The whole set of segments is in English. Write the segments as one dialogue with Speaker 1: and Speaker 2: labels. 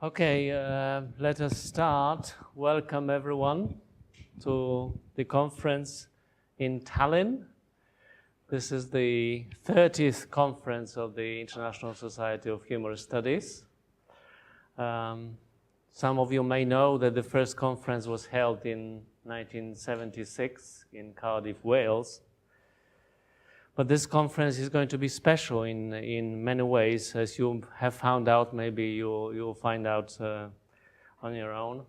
Speaker 1: Okay, let us start. Welcome everyone to the conference in Tallinn. This is the 30th conference of the International Society of Humorous Studies. Some of you may know that the first conference was held in 1976 in Cardiff, Wales. But this conference is going to be special in many ways, as you have found out. Maybe you'll find out on your own.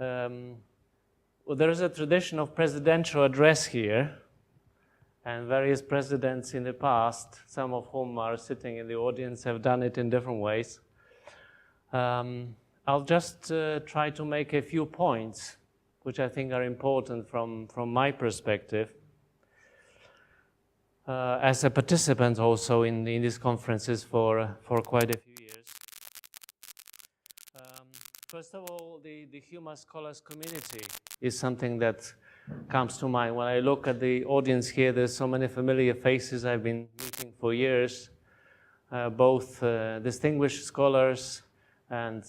Speaker 1: Well, there is a tradition of presidential address here, and various presidents in the past, some of whom are sitting in the audience, have done it in different ways. I'll just try to make a few points, which I think are important from my perspective. As a participant also in these conferences for quite a few years. First of all, the humor scholars community is something that comes to mind. When I look at the audience here, there's so many familiar faces I've been meeting for years, both distinguished scholars and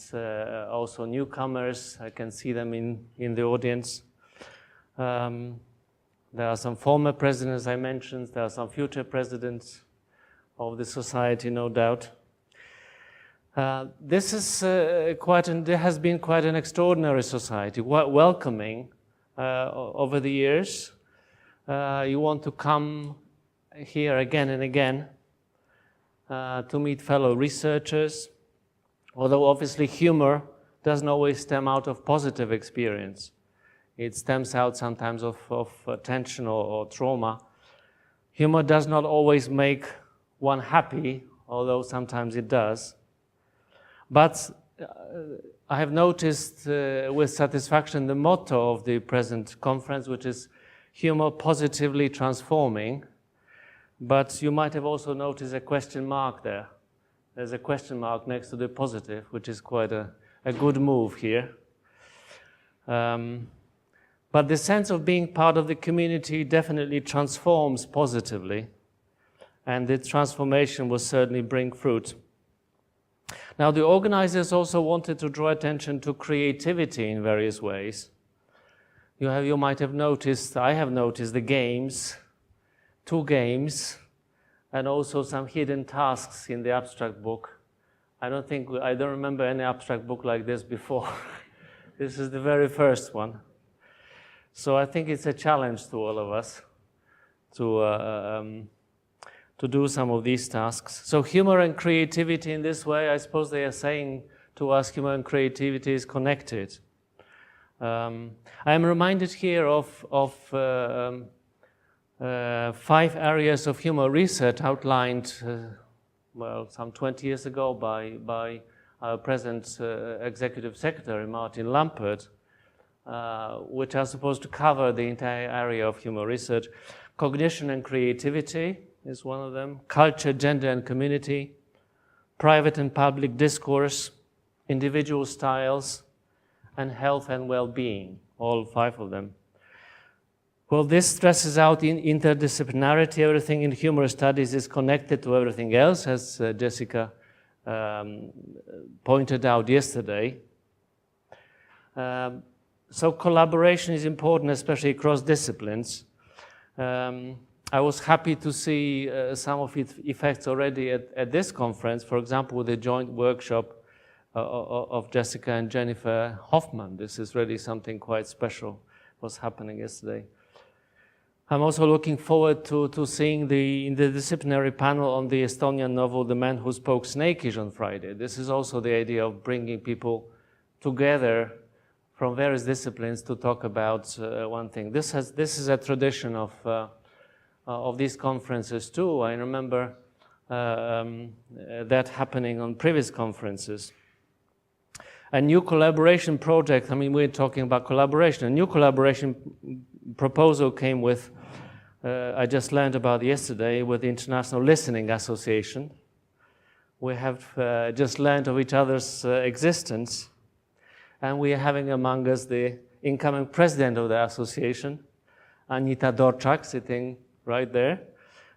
Speaker 1: also newcomers. I can see them in the audience. There are some former presidents I mentioned. There are some future presidents of the society, no doubt. This is there has been quite an extraordinary society, welcoming over the years. You want to come here again and again to meet fellow researchers, although obviously humor doesn't always stem out of positive experience. It stems out sometimes of tension or trauma. Humor does not always make one happy, although sometimes it does. But I have noticed with satisfaction the motto of the present conference, which is humor positively transforming. But you might have also noticed a question mark there. There's a question mark next to the positive, which is quite a good move here. But the sense of being part of the community definitely transforms positively, and the transformation will certainly bring fruit. Now, the organizers also wanted to draw attention to creativity in various ways. You might have noticed, I have noticed the games, 2 games, and also some hidden tasks in the abstract book. I don't remember any abstract book like this before. This is the very first one. So I think it's a challenge to all of us to do some of these tasks. So humor and creativity in this way, I suppose they are saying to us humor and creativity is connected. I am reminded here of 5 areas of humor research outlined, some 20 years ago by our present Executive Secretary, Martin Lampert, which are supposed to cover the entire area of humor research. Cognition and creativity is one of them. Culture, gender and community. Private and public discourse. Individual styles. And health and well-being. All 5 of them. Well, this stresses out interdisciplinarity. Everything in humor studies is connected to everything else, as Jessica pointed out yesterday. So collaboration is important, especially across disciplines. I was happy to see some of its effects already at this conference, for example, with the joint workshop of Jessica and Jennifer Hoffman. This is really something quite special, was happening yesterday. I'm also looking forward to seeing the interdisciplinary panel on the Estonian novel The Man Who Spoke Snakish on Friday. This is also the idea of bringing people together from various disciplines to talk about one thing. This is a tradition of these conferences too. I remember that happening on previous conferences. A new collaboration project, we're talking about collaboration. A new collaboration proposal came with, I just learned about yesterday, with the International Listening Association. We have just learned of each other's existence. And we are having among us the incoming president of the association, Anita Dorczak, sitting right there.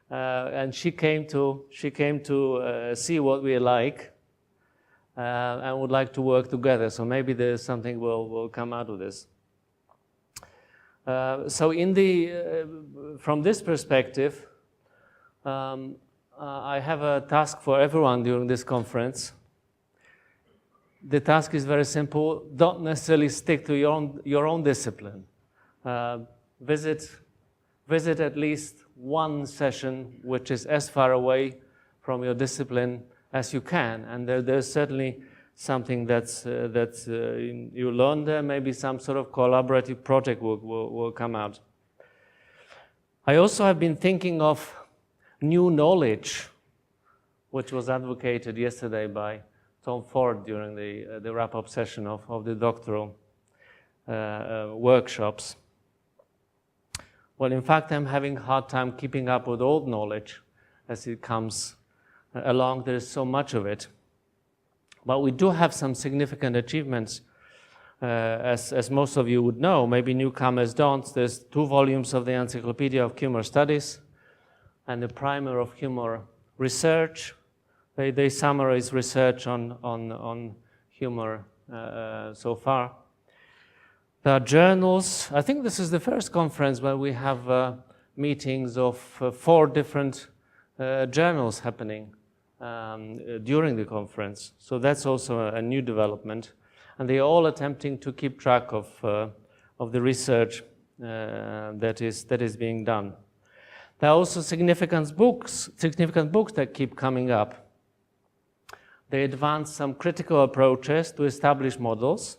Speaker 1: And she came to see what we like. and would like to work together. So maybe there's something will come out of this. So from this perspective, I have a task for everyone during this conference. The task is very simple. Don't necessarily stick to your own discipline. Visit at least one session which is as far away from your discipline as you can, and there's certainly something that you learn there. Maybe some sort of collaborative project will come out. I also have been thinking of new knowledge, which was advocated yesterday by Tom Ford during the wrap-up session of the doctoral workshops. Well, in fact, I'm having a hard time keeping up with old knowledge as it comes along. There is so much of it. But we do have some significant achievements, as most of you would know. Maybe newcomers don't. There's 2 volumes of the Encyclopedia of Humor Studies and the Primer of Humor Research. They summarize research on humor so far. There are journals. I think this is the first conference where we have meetings of 4 different journals happening during the conference. So that's also a new development. And they are all attempting to keep track of the research that is being done. There are also significant books that keep coming up. They advance some critical approaches to establish models,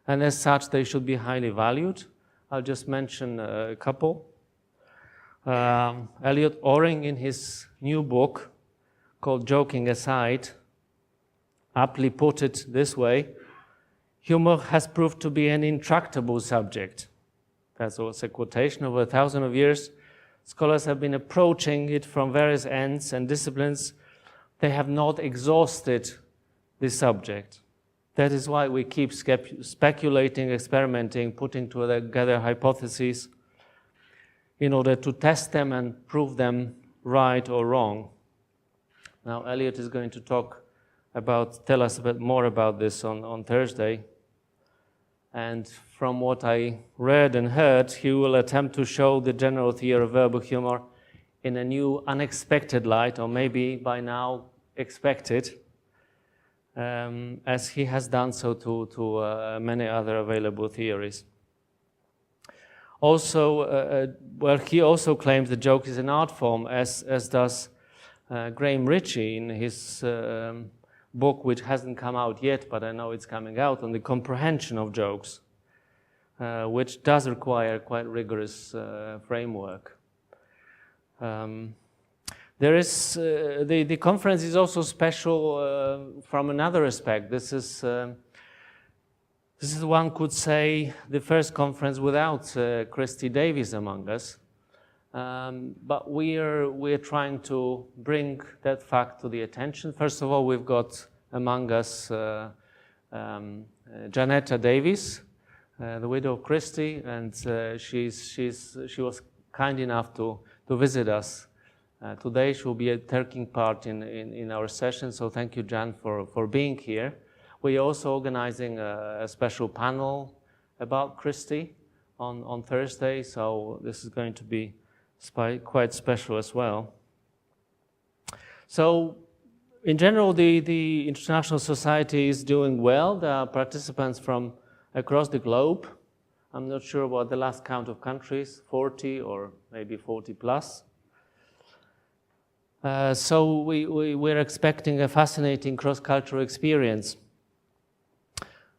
Speaker 1: and as such, they should be highly valued. I'll just mention a couple. Elliot Oring, in his new book called Joking Aside, aptly put it this way: humor has proved to be an intractable subject. That's also a quotation. Over 1,000 years, scholars have been approaching it from various ends and disciplines. They have not exhausted the subject. That is why we keep speculating, experimenting, putting together hypotheses in order to test them and prove them right or wrong. Now, Elliot is going to tell us a bit more about this on Thursday. And from what I read and heard, he will attempt to show the general theory of verbal humor in a new, unexpected light, or maybe by now expected, as he has done so to many other available theories. Also, he also claims the joke is an art form, as does Graham Ritchie in his book, which hasn't come out yet, but I know it's coming out, on the comprehension of jokes, which does require quite rigorous framework. There is the conference is also special from another aspect. This is one could say the first conference without Christie Davies among us, but we're trying to bring that fact to the attention. First of all, we've got among us Janetta Davies, the widow of Christie, and she was kind enough to visit us today. She will be taking part in our session, so thank you, Jan, for being here. We're also organizing a special panel about Christie on Thursday, so this is going to be quite special as well. So, in general, the International Society is doing well. There are participants from across the globe. I'm not sure about the last count of countries, 40 or maybe 40 plus. So we're expecting a fascinating cross-cultural experience.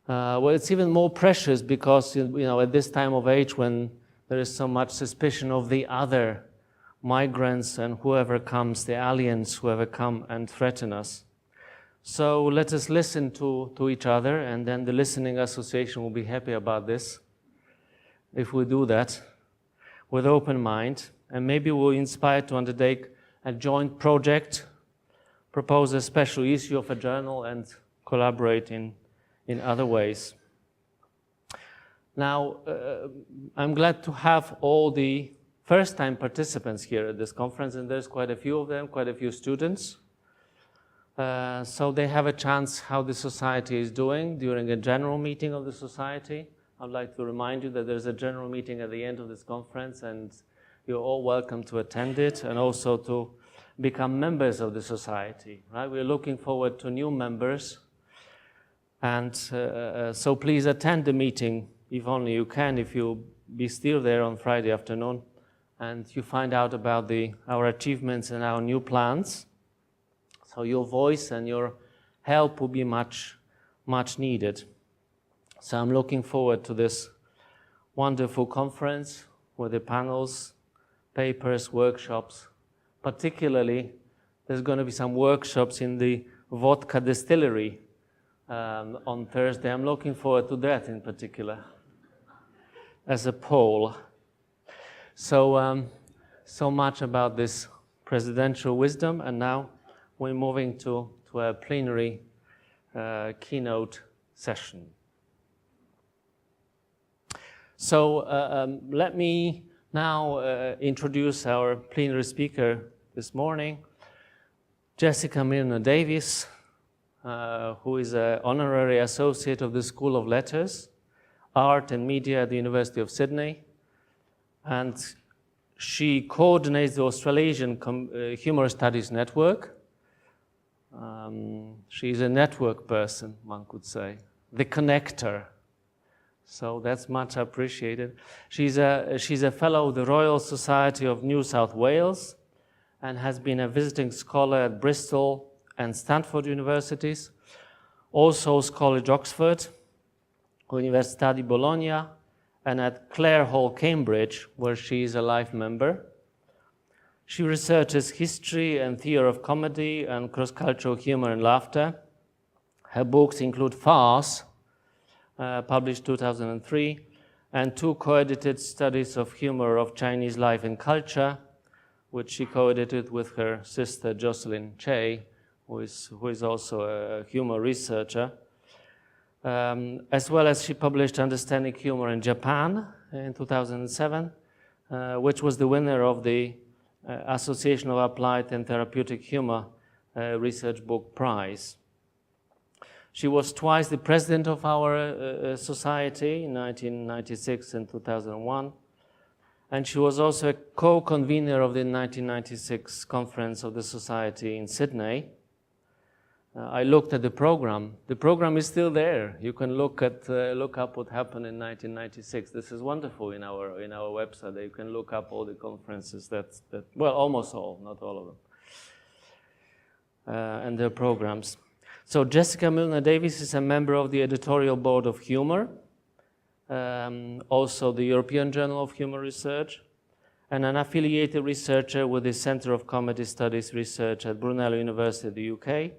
Speaker 1: Well, it's even more precious because, at this time of age when there is so much suspicion of the other, migrants and whoever comes, the aliens, whoever come and threaten us. So let us listen to each other, and then the Listening Association will be happy about this if we do that with open mind, and maybe we'll inspire to undertake a joint project, propose a special issue of a journal, and collaborate in other ways. Now, I'm glad to have all the first-time participants here at this conference, and there's quite a few of them, quite a few students. So they have a chance how the society is doing during a general meeting of the society. I'd like to remind you that there's a general meeting at the end of this conference, and you're all welcome to attend it and also to become members of the society. Right? We're looking forward to new members, and so please attend the meeting if only you can, if you'll be still there on Friday afternoon, and you find out about our achievements and our new plans. So your voice and your help will be much, much needed. So I'm looking forward to this wonderful conference with the panels, papers, workshops. Particularly, there's going to be some workshops in the vodka distillery on Thursday. I'm looking forward to that in particular as a poll. So, so much about this presidential wisdom, and now we're moving to a plenary keynote session. So let me now introduce our plenary speaker this morning, Jessica Milner Davies, who is an honorary associate of the School of Letters, Art and Media at the University of Sydney, and she coordinates the Australasian Humour Studies Network. She's a network person, one could say, the connector. So that's much appreciated. She's a fellow of the Royal Society of New South Wales and has been a visiting scholar at Bristol and Stanford universities, also College Oxford, Università di Bologna, and at Clare Hall, Cambridge, where she is a life member. She researches history and theory of comedy and cross-cultural humor and laughter. Her books include Farce, published 2003, and 2 co-edited studies of humor of Chinese life and culture, which she co-edited with her sister Jocelyn Che, who is also a humor researcher. As well as she published Understanding Humor in Japan in 2007, which was the winner of the Association of Applied and Therapeutic Humor Research Book Prize. She was twice the president of our society in 1996 and 2001, and she was also a co-convener of the 1996 conference of the society in Sydney. I looked at the program. The program is still there. You can look up what happened in 1996. This is wonderful in our website. You can look up all the conferences well, almost all, not all of them, and their programs. So Jessica Milner Davies is a member of the editorial board of Humour, also the European Journal of Humour Research, and an affiliated researcher with the Centre of Comedy Studies Research at Brunel University, the UK.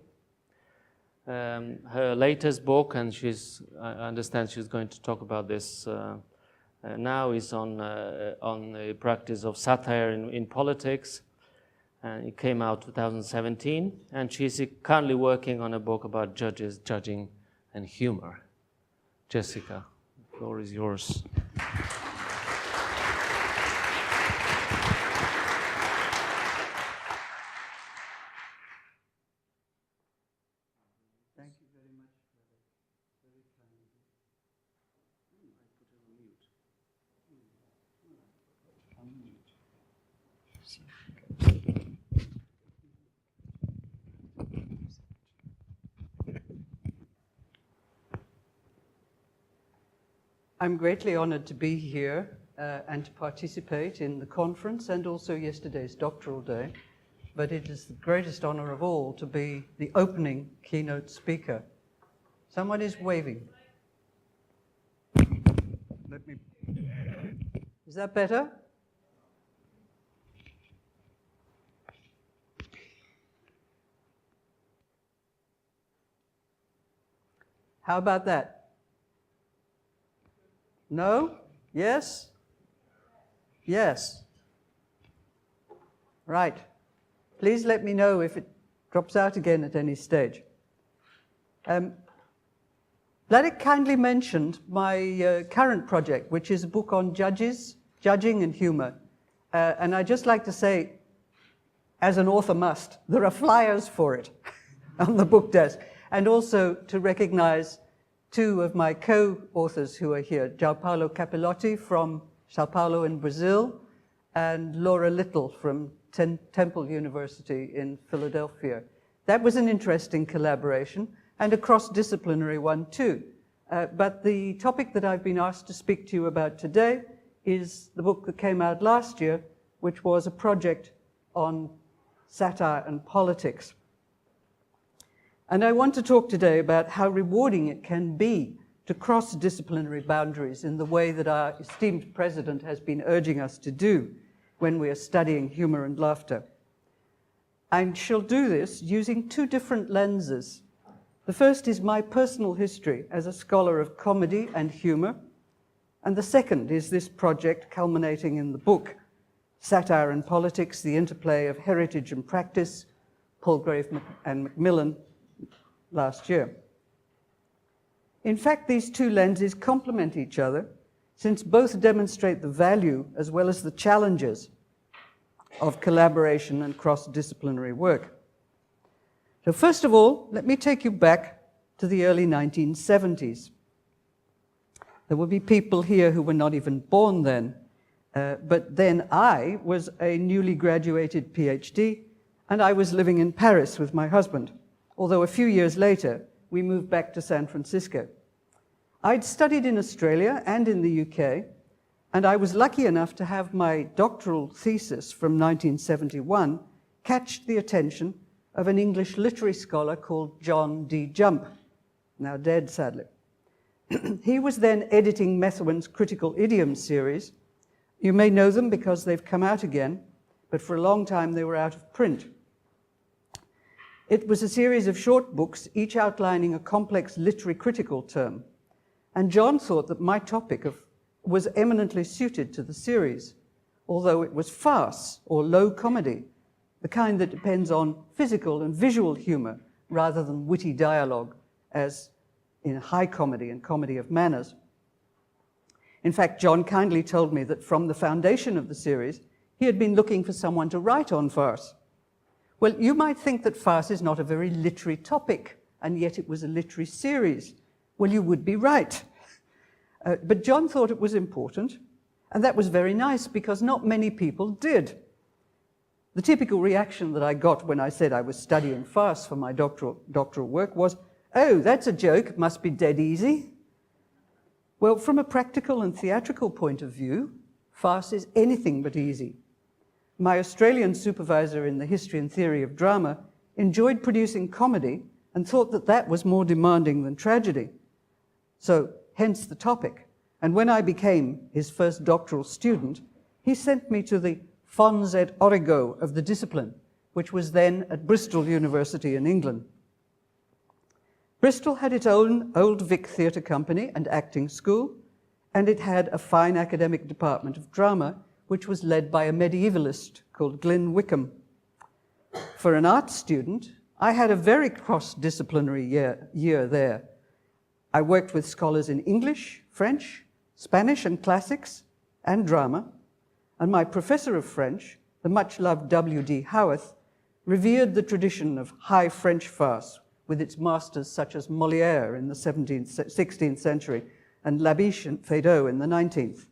Speaker 1: Her latest book, and I understand she's going to talk about this now, is on the practice of satire in politics. And it came out 2017, and she's currently working on a book about judges, judging, and humor. Jessica, the floor is yours.
Speaker 2: Thank you very much. Very kind. I put it on mute. I'm greatly honored to be here and to participate in the conference and also yesterday's doctoral day. But it is the greatest honor of all to be the opening keynote speaker. Someone is waving. Is that better? How about that? No? Yes? Yes. Right. Please let me know if it drops out again at any stage. Vladek kindly mentioned my current project, which is a book on judging and humor. And I'd just like to say, as an author must, there are flyers for it. on the book desk. And also to recognize two of my co-authors who are here, João Paulo Capilotti from Sao Paulo in Brazil, and Laura Little from Temple University in Philadelphia. That was an interesting collaboration, and a cross-disciplinary one too. But the topic that I've been asked to speak to you about today is the book that came out last year, which was a project on satire and politics. And I want to talk today about how rewarding it can be to cross disciplinary boundaries in the way that our esteemed president has been urging us to do when we are studying humor and laughter. I shall do this using two different lenses. The first is my personal history as a scholar of comedy and humor, and the second is this project culminating in the book, Satire and Politics, the Interplay of Heritage and Practice, Palgrave and Macmillan, last year. In fact, these two lenses complement each other, since both demonstrate the value as well as the challenges of collaboration and cross-disciplinary work. So first of all, let me take you back to the early 1970s. There will be people here who were not even born then, but then I was a newly graduated PhD, and I was living in Paris with my husband, although a few years later, we moved back to San Francisco. I'd studied in Australia and in the UK, and I was lucky enough to have my doctoral thesis from 1971 catch the attention of an English literary scholar called John D. Jump, now dead, sadly. He was then editing Methuen Critical Idioms series. You may know them because they've come out again, but for a long time they were out of print. It was a series of short books, each outlining a complex literary critical term. And John thought that my topic was eminently suited to the series, although it was farce or low comedy, the kind that depends on physical and visual humor rather than witty dialogue, as in high comedy and comedy of manners. In fact, John kindly told me that from the foundation of the series, he had been looking for someone to write on farce. Well, you might think that farce is not a very literary topic, and yet it was a literary series. Well, you would be right. But John thought it was important, and that was very nice because not many people did. The typical reaction that I got when I said I was studying farce for my doctoral work was, "Oh, that's a joke, must be dead easy." Well, from a practical and theatrical point of view, farce is anything but easy. My Australian supervisor in the history and theory of drama enjoyed producing comedy and thought that that was more demanding than tragedy. So, hence the topic. And when I became his first doctoral student, he sent me to the Fons et Origo of the discipline, which was then at Bristol University in England. Bristol had its own Old Vic Theatre Company and acting school, and it had a fine academic department of drama, which was led by a medievalist called Glyn Wickham. For an art student, I had a very cross-disciplinary year there. I worked with scholars in English, French, Spanish and classics, and drama, and my professor of French, the much-loved W.D. Howarth, revered the tradition of high French farce with its masters such as Molière in the 16th century and Labiche and Feydeau in the 19th,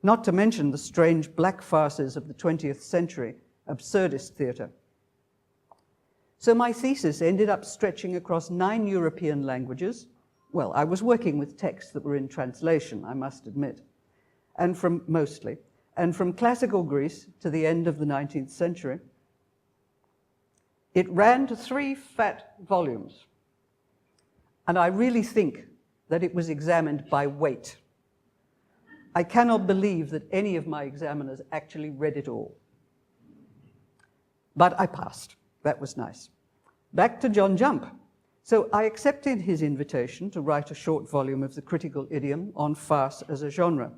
Speaker 2: not to mention the strange black farces of the 20th century, absurdist theatre. So my thesis ended up stretching across 9 European languages. Well, I was working with texts that were in translation, I must admit, and from classical Greece to the end of the 19th century. It ran to 3 fat volumes, and I really think that it was examined by weight. I cannot believe that any of my examiners actually read it all. But I passed. That was nice. Back to John Jump. So I accepted his invitation to write a short volume of the critical idiom on farce as a genre.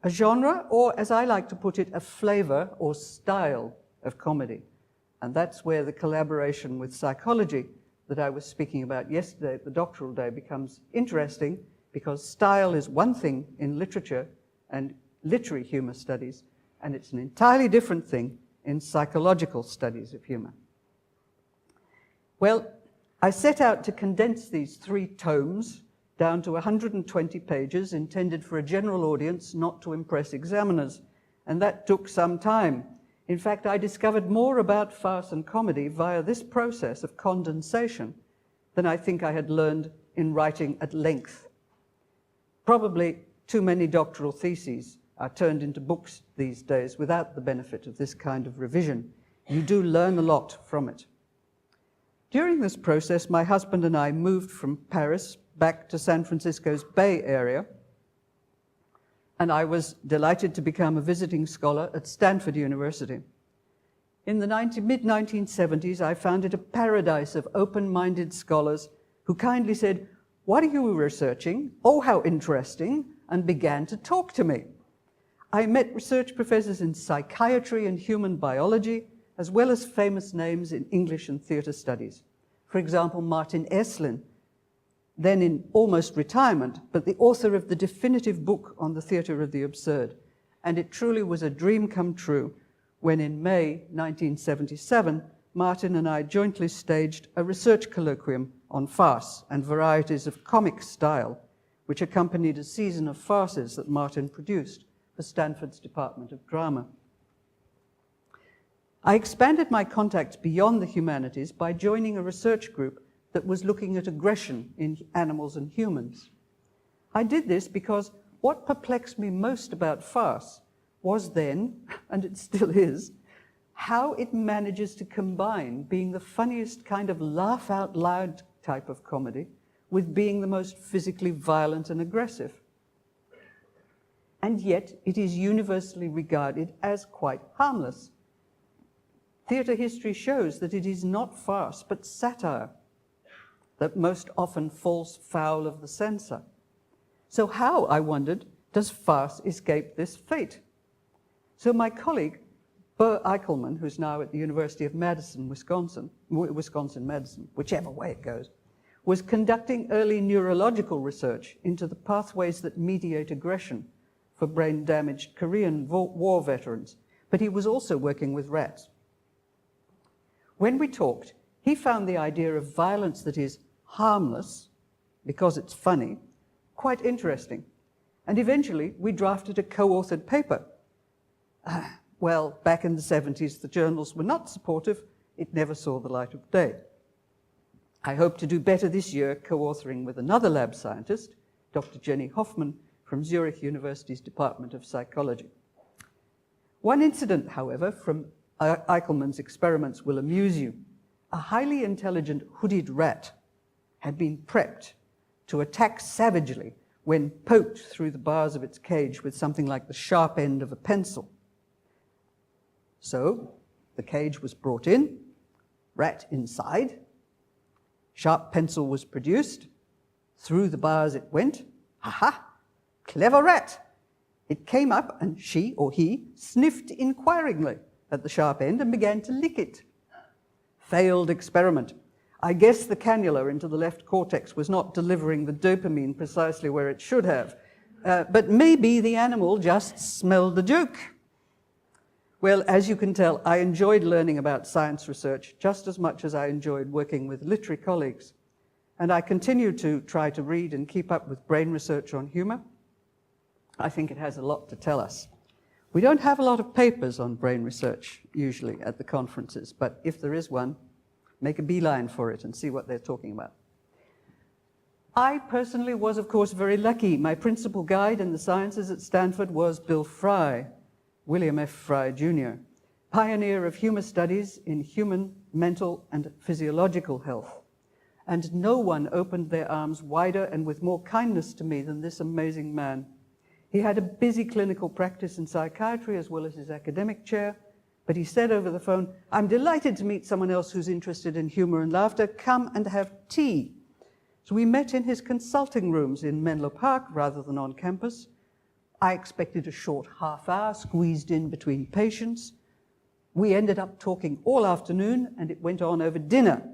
Speaker 2: A genre, or as I like to put it, a flavor or style of comedy. And that's where the collaboration with psychology that I was speaking about yesterday at the doctoral day becomes interesting, because style is one thing in literature and literary humor studies, and it's an entirely different thing in psychological studies of humor. Well, I set out to condense these 3 tomes down to 120 pages intended for a general audience, not to impress examiners, and that took some time. In fact, I discovered more about farce and comedy via this process of condensation than I think I had learned in writing at length. Probably too many doctoral theses are turned into books these days without the benefit of this kind of revision. You do learn a lot from it. During this process, my husband and I moved from Paris back to San Francisco's Bay Area, and I was delighted to become a visiting scholar at Stanford University. In the mid-1970s, I found it a paradise of open-minded scholars who kindly said, "What are you researching? Oh, how interesting," and began to talk to me. I met research professors in psychiatry and human biology, as well as famous names in English and theatre studies. For example, Martin Esslin, then in almost retirement, but the author of the definitive book on the theatre of the absurd. And it truly was a dream come true when in May 1977, Martin and I jointly staged a research colloquium on farce and varieties of comic style, which accompanied a season of farces that Martin produced for Stanford's Department of Drama. I expanded my contacts beyond the humanities by joining a research group that was looking at aggression in animals and humans. I did this because what perplexed me most about farce was then, and it still is, how it manages to combine being the funniest kind of laugh-out-loud type of comedy with being the most physically violent and aggressive. And yet it is universally regarded as quite harmless. Theatre history shows that it is not farce, but satire that most often falls foul of the censor. So how, I wondered, does farce escape this fate? So my colleague, Bo Eichelman, who's now at the University of Madison, Wisconsin-Madison, whichever way it goes, was conducting early neurological research into the pathways that mediate aggression for brain-damaged Korean war veterans, but he was also working with rats. When we talked, he found the idea of violence that is harmless, because it's funny, quite interesting. And eventually, we drafted a co-authored paper. Well, back in the 70s, the journals were not supportive. It never saw the light of day. I hope to do better this year, co-authoring with another lab scientist, Dr. Jenny Hoffman, from Zurich University's Department of Psychology. One incident, however, from Eichelman's experiments will amuse you. A highly intelligent hooded rat had been prepped to attack savagely when poked through the bars of its cage with something like the sharp end of a pencil. So the cage was brought in, rat inside, sharp pencil was produced, through the bars it went. Ha-ha, clever rat. It came up and she or he sniffed inquiringly at the sharp end and began to lick it. Failed experiment. I guess the cannula into the left cortex was not delivering the dopamine precisely where it should have. But maybe the animal just smelled the joke. Well, as you can tell, I enjoyed learning about science research just as much as I enjoyed working with literary colleagues. And I continue to try to read and keep up with brain research on humor. I think it has a lot to tell us. We don't have a lot of papers on brain research usually at the conferences, but if there is one, make a beeline for it and see what they're talking about. I personally was, of course, very lucky. My principal guide in the sciences at Stanford was Bill Frey, William F. Frey, Jr., pioneer of humor studies in human, mental, and physiological health. And no one opened their arms wider and with more kindness to me than this amazing man. He had a busy clinical practice in psychiatry as well as his academic chair, but he said over the phone, "I'm delighted to meet someone else who's interested in humor and laughter. Come and have tea." So we met in his consulting rooms in Menlo Park rather than on campus. I expected a short half hour squeezed in between patients. We ended up talking all afternoon and it went on over dinner.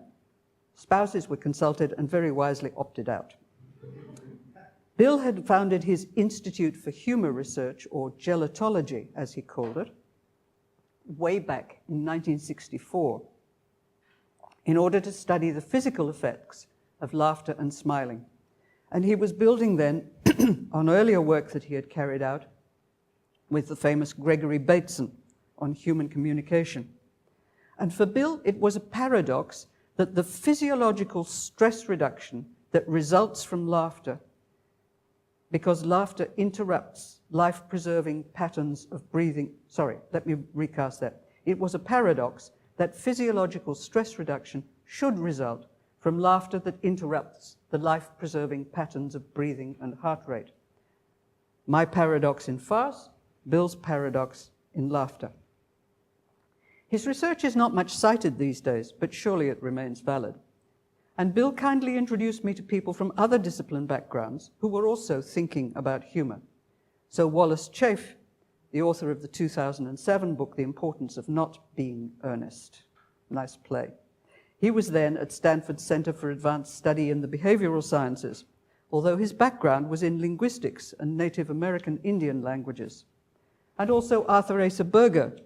Speaker 2: Spouses were consulted and very wisely opted out. Bill had founded his Institute for Humor Research, or gelatology, as he called it, way back in 1964. in order to study the physical effects of laughter and smiling. And he was building then on earlier work that he had carried out with the famous Gregory Bateson on human communication. And for Bill, it was a paradox that the physiological stress reduction that results from laughter, because laughter interrupts life-preserving patterns of breathing. Sorry, let me recast that. It was a paradox that physiological stress reduction should result from laughter that interrupts the life-preserving patterns of breathing and heart rate. My paradox in farce, Bill's paradox in laughter. His research is not much cited these days, but surely it remains valid. And Bill kindly introduced me to people from other discipline backgrounds who were also thinking about humor. So Wallace Chafe, the author of the 2007 book, The Importance of Not Being Earnest. Nice play. He was then at Stanford Center for Advanced Study in the Behavioral Sciences, although his background was in linguistics and Native American Indian languages. And also Arthur Asa Berger,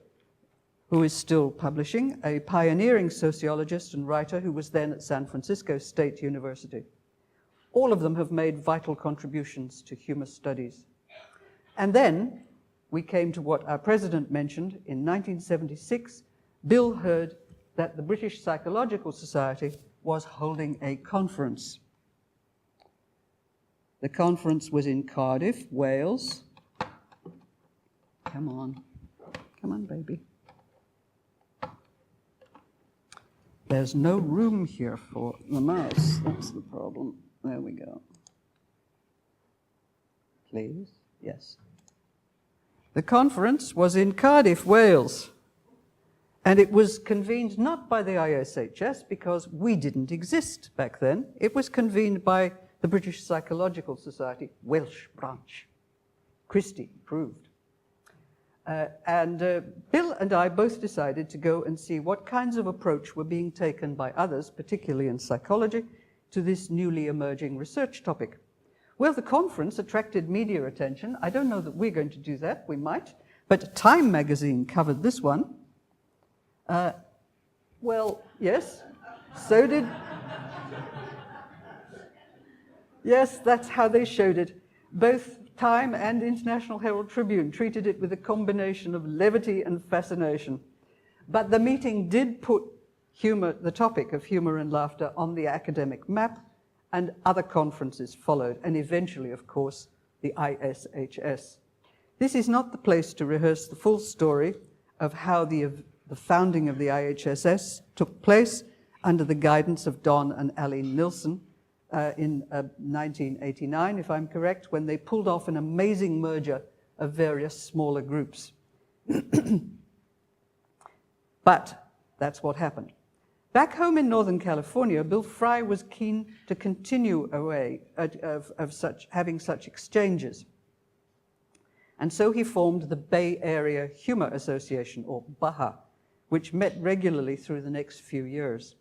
Speaker 2: who is still publishing, a pioneering sociologist and writer who was then at San Francisco State University. All of them have made vital contributions to humor studies. And then we came to what our president mentioned. In 1976, Bill heard that the British Psychological Society was holding a conference. The conference was in Cardiff, Wales. Come on, baby. There's no room here for the mouse. That's the problem. There we go. Please? Yes. The conference was in Cardiff, Wales. And it was convened not by the ISHS, because we didn't exist back then. It was convened by the British Psychological Society, Welsh branch. Christie approved. Bill and I both decided to go and see what kinds of approach were being taken by others, particularly in psychology, to this newly emerging research topic. Well, the conference attracted media attention. I don't know that we're going to do that. We might. But Time magazine covered this one. Well, yes, so did... Yes, that's how they showed it. Both Time and International Herald Tribune treated it with a combination of levity and fascination. But the meeting did put humor, the topic of humor and laughter, on the academic map, and other conferences followed, and eventually, of course, the ISHS. This is not the place to rehearse the full story of how the founding of the IHSS took place under the guidance of Don and Aline Nilsson, in 1989, if I'm correct, when they pulled off an amazing merger of various smaller groups. But that's what happened. Back home in Northern California, Bill Frey was keen to continue a way of having such exchanges. And so he formed the Bay Area Humor Association, or BAHA, which met regularly through the next few years.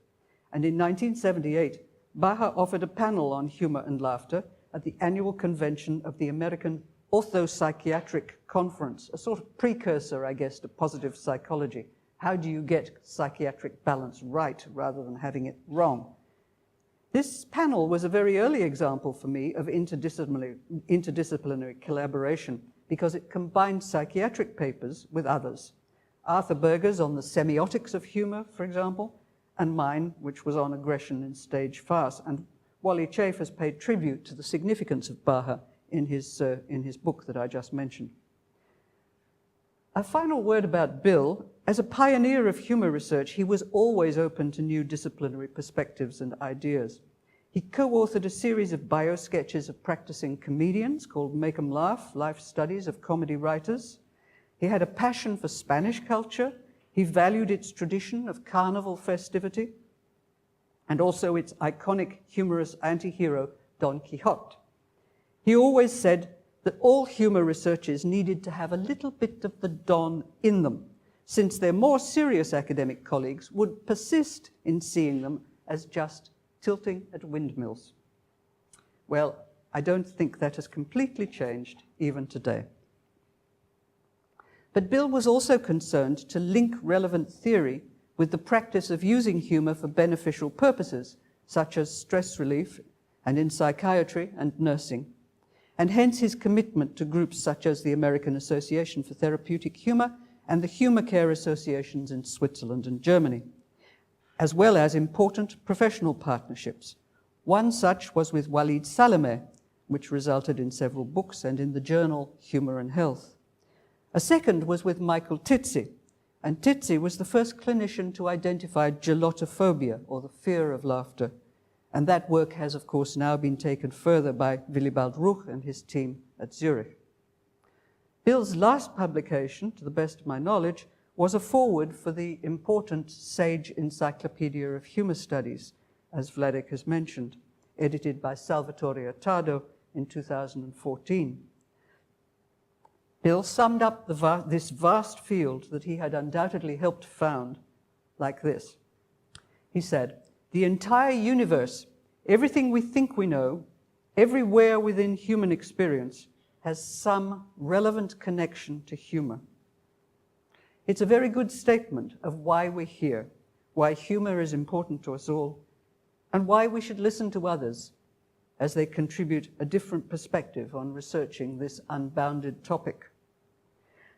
Speaker 2: And in 1978, BAHA offered a panel on humor and laughter at the annual convention of the American Orthopsychiatric Conference, a sort of precursor, I guess, to positive psychology. How do you get psychiatric balance right rather than having it wrong? This panel was a very early example for me of interdisciplinary collaboration because it combined psychiatric papers with others. Arthur Berger's on the semiotics of humor, for example, and mine, which was on aggression in stage farce. And Wally Chafe has paid tribute to the significance of BAHA in his book that I just mentioned. A final word about Bill. As a pioneer of humor research, he was always open to new disciplinary perspectives and ideas. He co-authored a series of bio-sketches of practicing comedians called Make 'em Laugh, Life Studies of Comedy Writers. He had a passion for Spanish culture. He valued its tradition of carnival festivity and also its iconic humorous anti-hero, Don Quixote. He always said that all humor researchers needed to have a little bit of the Don in them, since their more serious academic colleagues would persist in seeing them as just tilting at windmills. Well, I don't think that has completely changed even today. But Bill was also concerned to link relevant theory with the practice of using humor for beneficial purposes, such as stress relief and in psychiatry and nursing, and hence his commitment to groups such as the American Association for Therapeutic Humor and the Humor Care Associations in Switzerland and Germany, as well as important professional partnerships. One such was with Walid Salameh, which resulted in several books and in the journal Humor and Health. A second was with Michael Titze, and Titze was the first clinician to identify gelottophobia, or the fear of laughter, and that work has, of course, now been taken further by Willibald Ruch and his team at Zurich. Bill's last publication, to the best of my knowledge, was a foreword for the important Sage Encyclopedia of Humor Studies, as Vladek has mentioned, edited by Salvatore Attado in 2014. Bill summed up this vast field that he had undoubtedly helped found like this. He said, "The entire universe, everything we think we know, everywhere within human experience, has some relevant connection to humor." It's a very good statement of why we're here, why humor is important to us all, and why we should listen to others as they contribute a different perspective on researching this unbounded topic.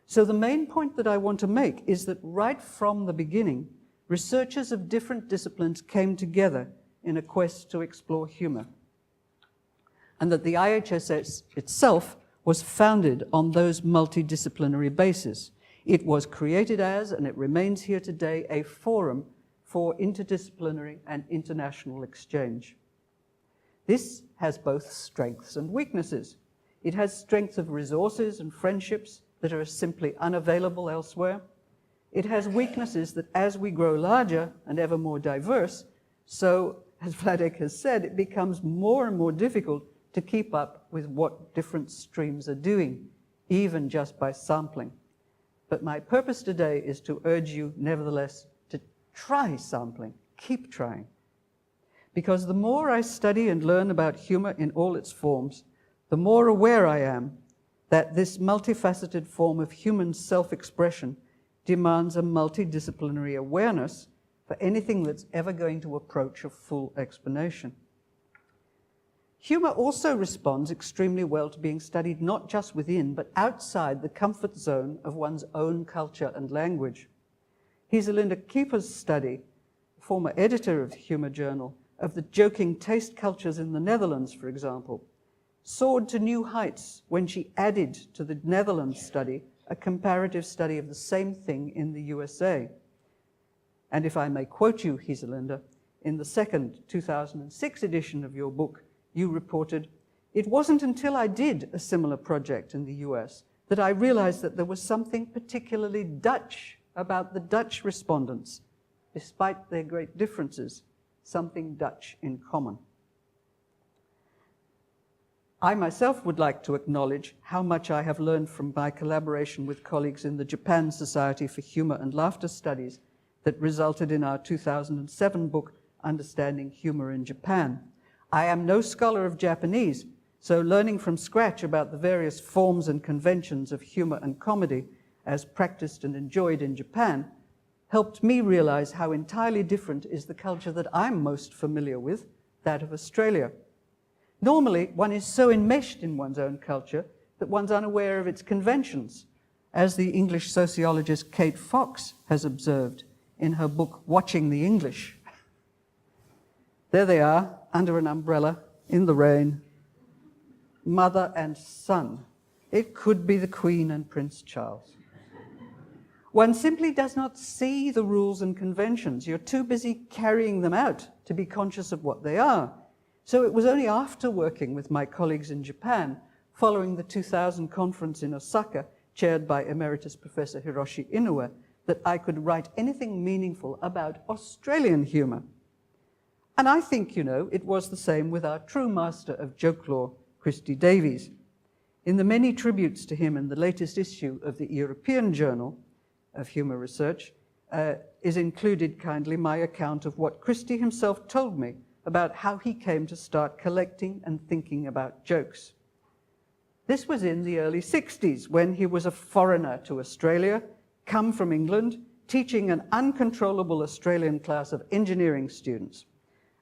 Speaker 2: So the main point that I want to make is that right from the beginning, researchers of different disciplines came together in a quest to explore humor, and that the IHSS itself was founded on those multidisciplinary bases. It was created as, and it remains here today, a forum for interdisciplinary and international exchange. This has both strengths and weaknesses. It has strengths of resources and friendships that are simply unavailable elsewhere. It has weaknesses that as we grow larger and ever more diverse, so, as Vladek has said, it becomes more and more difficult to keep up with what different streams are doing, even just by sampling. But my purpose today is to urge you, nevertheless, to try sampling, keep trying. Because the more I study and learn about humor in all its forms, the more aware I am that this multifaceted form of human self-expression demands a multidisciplinary awareness for anything that's ever going to approach a full explanation. Humor also responds extremely well to being studied not just within, but outside the comfort zone of one's own culture and language. Giselinde Kieper's study, former editor of the Humor Journal, of the joking taste cultures in the Netherlands, for example, soared to new heights when she added to the Netherlands study a comparative study of the same thing in the USA. And if I may quote you, Giselinde, in the second 2006 edition of your book, you reported, "It wasn't until I did a similar project in the US that I realized that there was something particularly Dutch about the Dutch respondents, despite their great differences, something Dutch in common." I myself would like to acknowledge how much I have learned from my collaboration with colleagues in the Japan Society for Humor and Laughter Studies that resulted in our 2007 book, Understanding Humor in Japan. I am no scholar of Japanese, so learning from scratch about the various forms and conventions of humor and comedy as practiced and enjoyed in Japan helped me realize how entirely different is the culture that I'm most familiar with, that of Australia. Normally, one is so enmeshed in one's own culture that one's unaware of its conventions, as the English sociologist Kate Fox has observed in her book, Watching the English. There they are, under an umbrella, in the rain, mother and son. It could be the Queen and Prince Charles. One simply does not see the rules and conventions. You're too busy carrying them out to be conscious of what they are. So it was only after working with my colleagues in Japan, following the 2000 conference in Osaka, chaired by Emeritus Professor Hiroshi Inoue, that I could write anything meaningful about Australian humor. And I think, it was the same with our true master of joke lore, Christie Davies. In the many tributes to him in the latest issue of the European Journal of Humor Research, is included kindly my account of what Christie himself told me about how he came to start collecting and thinking about jokes. This was in the early 60s, when he was a foreigner to Australia, come from England, teaching an uncontrollable Australian class of engineering students.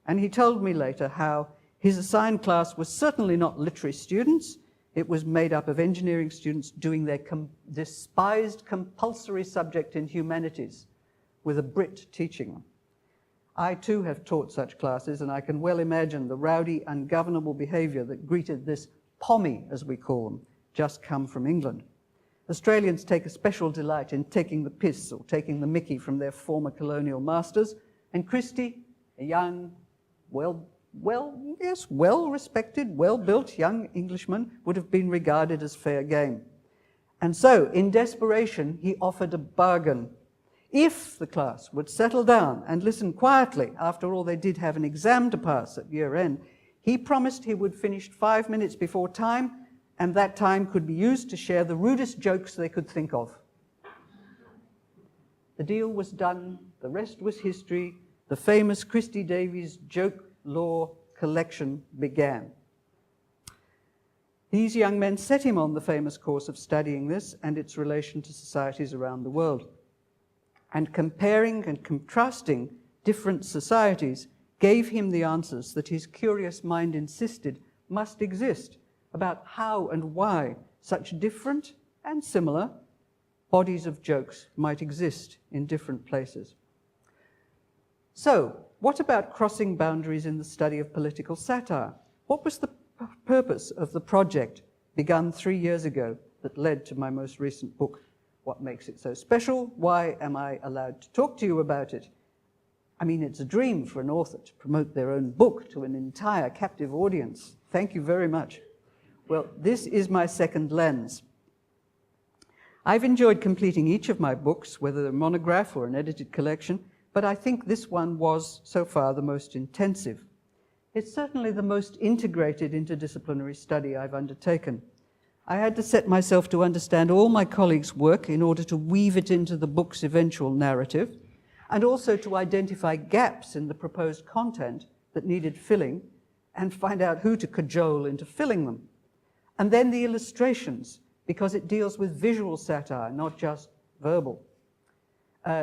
Speaker 2: And he told me later how his assigned class was certainly not literary students. It was made up of engineering students doing their despised compulsory subject in humanities, with a Brit teaching them. I too have taught such classes, and I can well imagine the rowdy, ungovernable behaviour that greeted this pommy, as we call them, just come from England. Australians take a special delight in taking the piss or taking the mickey from their former colonial masters, and Christie, a young, well-respected, well-built young Englishman, would have been regarded as fair game. And so, in desperation, he offered a bargain. If the class would settle down and listen quietly, after all they did have an exam to pass at year end, he promised he would finish 5 minutes before time, and that time could be used to share the rudest jokes they could think of. The deal was done, the rest was history. The famous Christie Davies joke law collection began. These young men set him on the famous course of studying this and its relation to societies around the world. And comparing and contrasting different societies gave him the answers that his curious mind insisted must exist about how and why such different and similar bodies of jokes might exist in different places. So, what about crossing boundaries in the study of political satire? What was the purpose of the project begun 3 years ago that led to my most recent book? What makes it so special? Why am I allowed to talk to you about it? I mean, it's a dream for an author to promote their own book to an entire captive audience. Thank you very much. Well, this is my second lens. I've enjoyed completing each of my books, whether a monograph or an edited collection, but I think this one was, so far, the most intensive. It's certainly the most integrated interdisciplinary study I've undertaken. I had to set myself to understand all my colleagues' work in order to weave it into the book's eventual narrative, and also to identify gaps in the proposed content that needed filling, and find out who to cajole into filling them. And then the illustrations, because it deals with visual satire, not just verbal.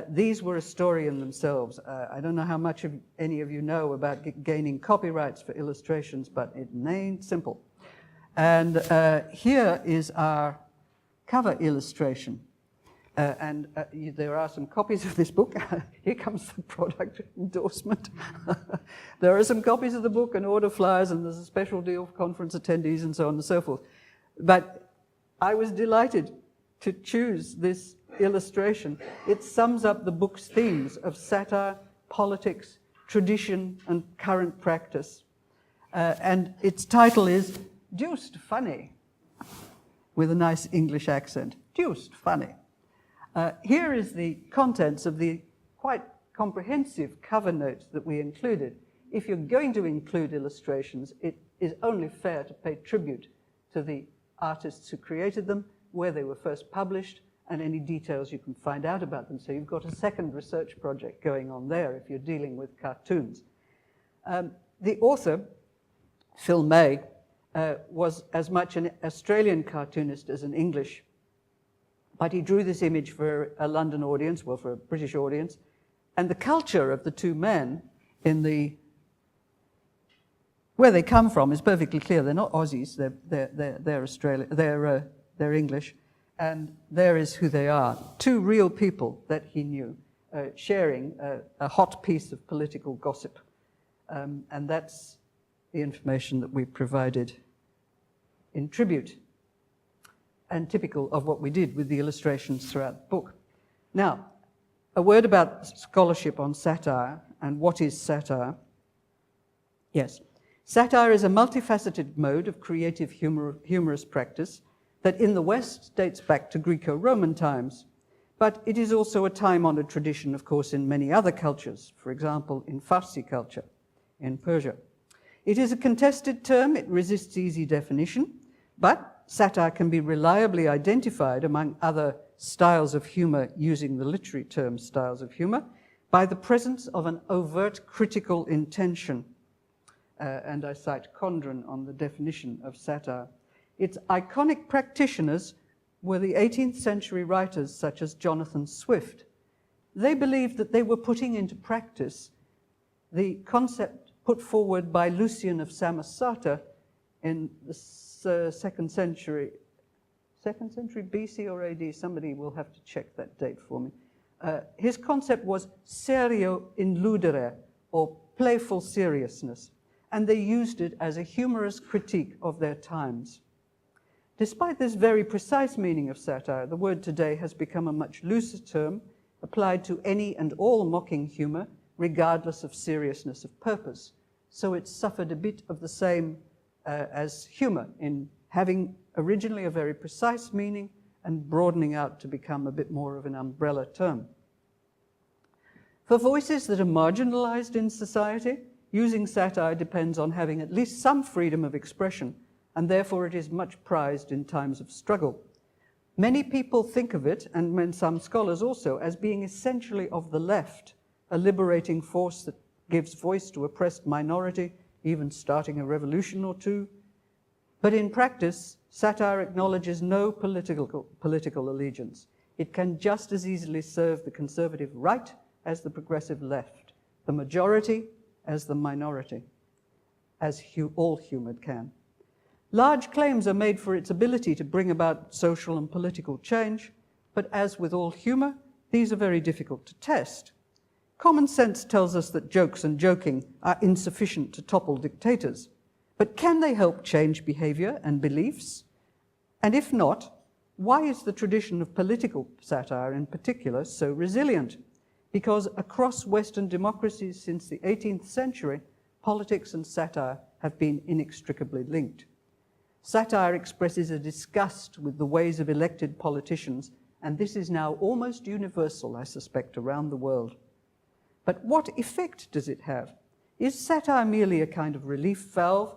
Speaker 2: These were a story in themselves. I don't know how much of any of you know about gaining copyrights for illustrations, but it ain't simple. And here is our cover illustration. There are some copies of this book. Here comes the product endorsement. There are some copies of the book and order flyers, and there's a special deal for conference attendees and so on and so forth. But I was delighted to choose this illustration. It sums up the book's themes of satire, politics, tradition, and current practice. And its title is Deuced Funny, with a nice English accent. Deuced Funny. Here is the contents of the quite comprehensive cover note that we included. If you're going to include illustrations, it is only fair to pay tribute to the artists who created them, where they were first published, and any details you can find out about them. So you've got a second research project going on there if you're dealing with cartoons. The author, Phil May, was as much an Australian cartoonist as an English, but he drew this image for a London audience, well, for a British audience, and the culture of the two men in the where they come from is perfectly clear. They're not Aussies, they're Australian, they're English, and there is who they are. Two real people that he knew, sharing a hot piece of political gossip. And that's the information that we provided in tribute, and typical of what we did with the illustrations throughout the book. Now, a word about scholarship on satire and what is satire. Yes, satire is a multifaceted mode of creative humorous practice that in the West dates back to Greco-Roman times, but it is also a time-honored tradition, of course, in many other cultures, for example, in Farsi culture in Persia. It is a contested term, it resists easy definition, but satire can be reliably identified among other styles of humor, using the literary term styles of humor, by the presence of an overt critical intention. And I cite Condren on the definition of satire. Its iconic practitioners were the 18th century writers such as Jonathan Swift. they believed that they were putting into practice the concept put forward by Lucian of Samosata in the second century BC or AD, somebody will have to check that date for me. His concept was serio inludere, or playful seriousness, and they used it as a humorous critique of their times. Despite this very precise meaning of satire, the word today has become a much looser term, applied to any and all mocking humor, regardless of seriousness of purpose. So it suffered a bit of the same as humor, in having originally a very precise meaning and broadening out to become a bit more of an umbrella term. For voices that are marginalized in society, using satire depends on having at least some freedom of expression, and therefore it is much prized in times of struggle. Many people think of it, and some scholars also, as being essentially of the left, a liberating force that gives voice to oppressed minority, even starting a revolution or two. But in practice, satire acknowledges no political allegiance. It can just as easily serve the conservative right as the progressive left, the majority as the minority, as all humor can. Large claims are made for its ability to bring about social and political change, but as with all humor, these are very difficult to test. Common sense tells us that jokes and joking are insufficient to topple dictators, but can they help change behavior and beliefs? And if not, why is the tradition of political satire in particular so resilient? Because across Western democracies since the 18th century, politics and satire have been inextricably linked. Satire expresses a disgust with the ways of elected politicians, and this is now almost universal, I suspect, around the world. But what effect does it have? Is satire merely a kind of relief valve,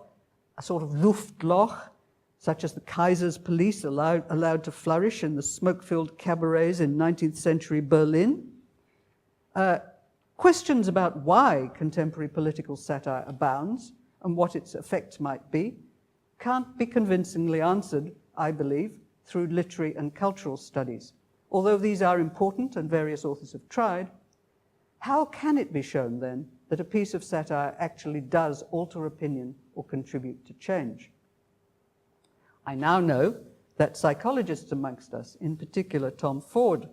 Speaker 2: a sort of Luftloch, such as the Kaiser's police allowed to flourish in the smoke-filled cabarets in 19th century Berlin? Questions about why contemporary political satire abounds and what its effects might be can't be convincingly answered, I believe, through literary and cultural studies. Although these are important and various authors have tried, how can it be shown then that a piece of satire actually does alter opinion or contribute to change? I now know that psychologists amongst us, in particular Tom Ford,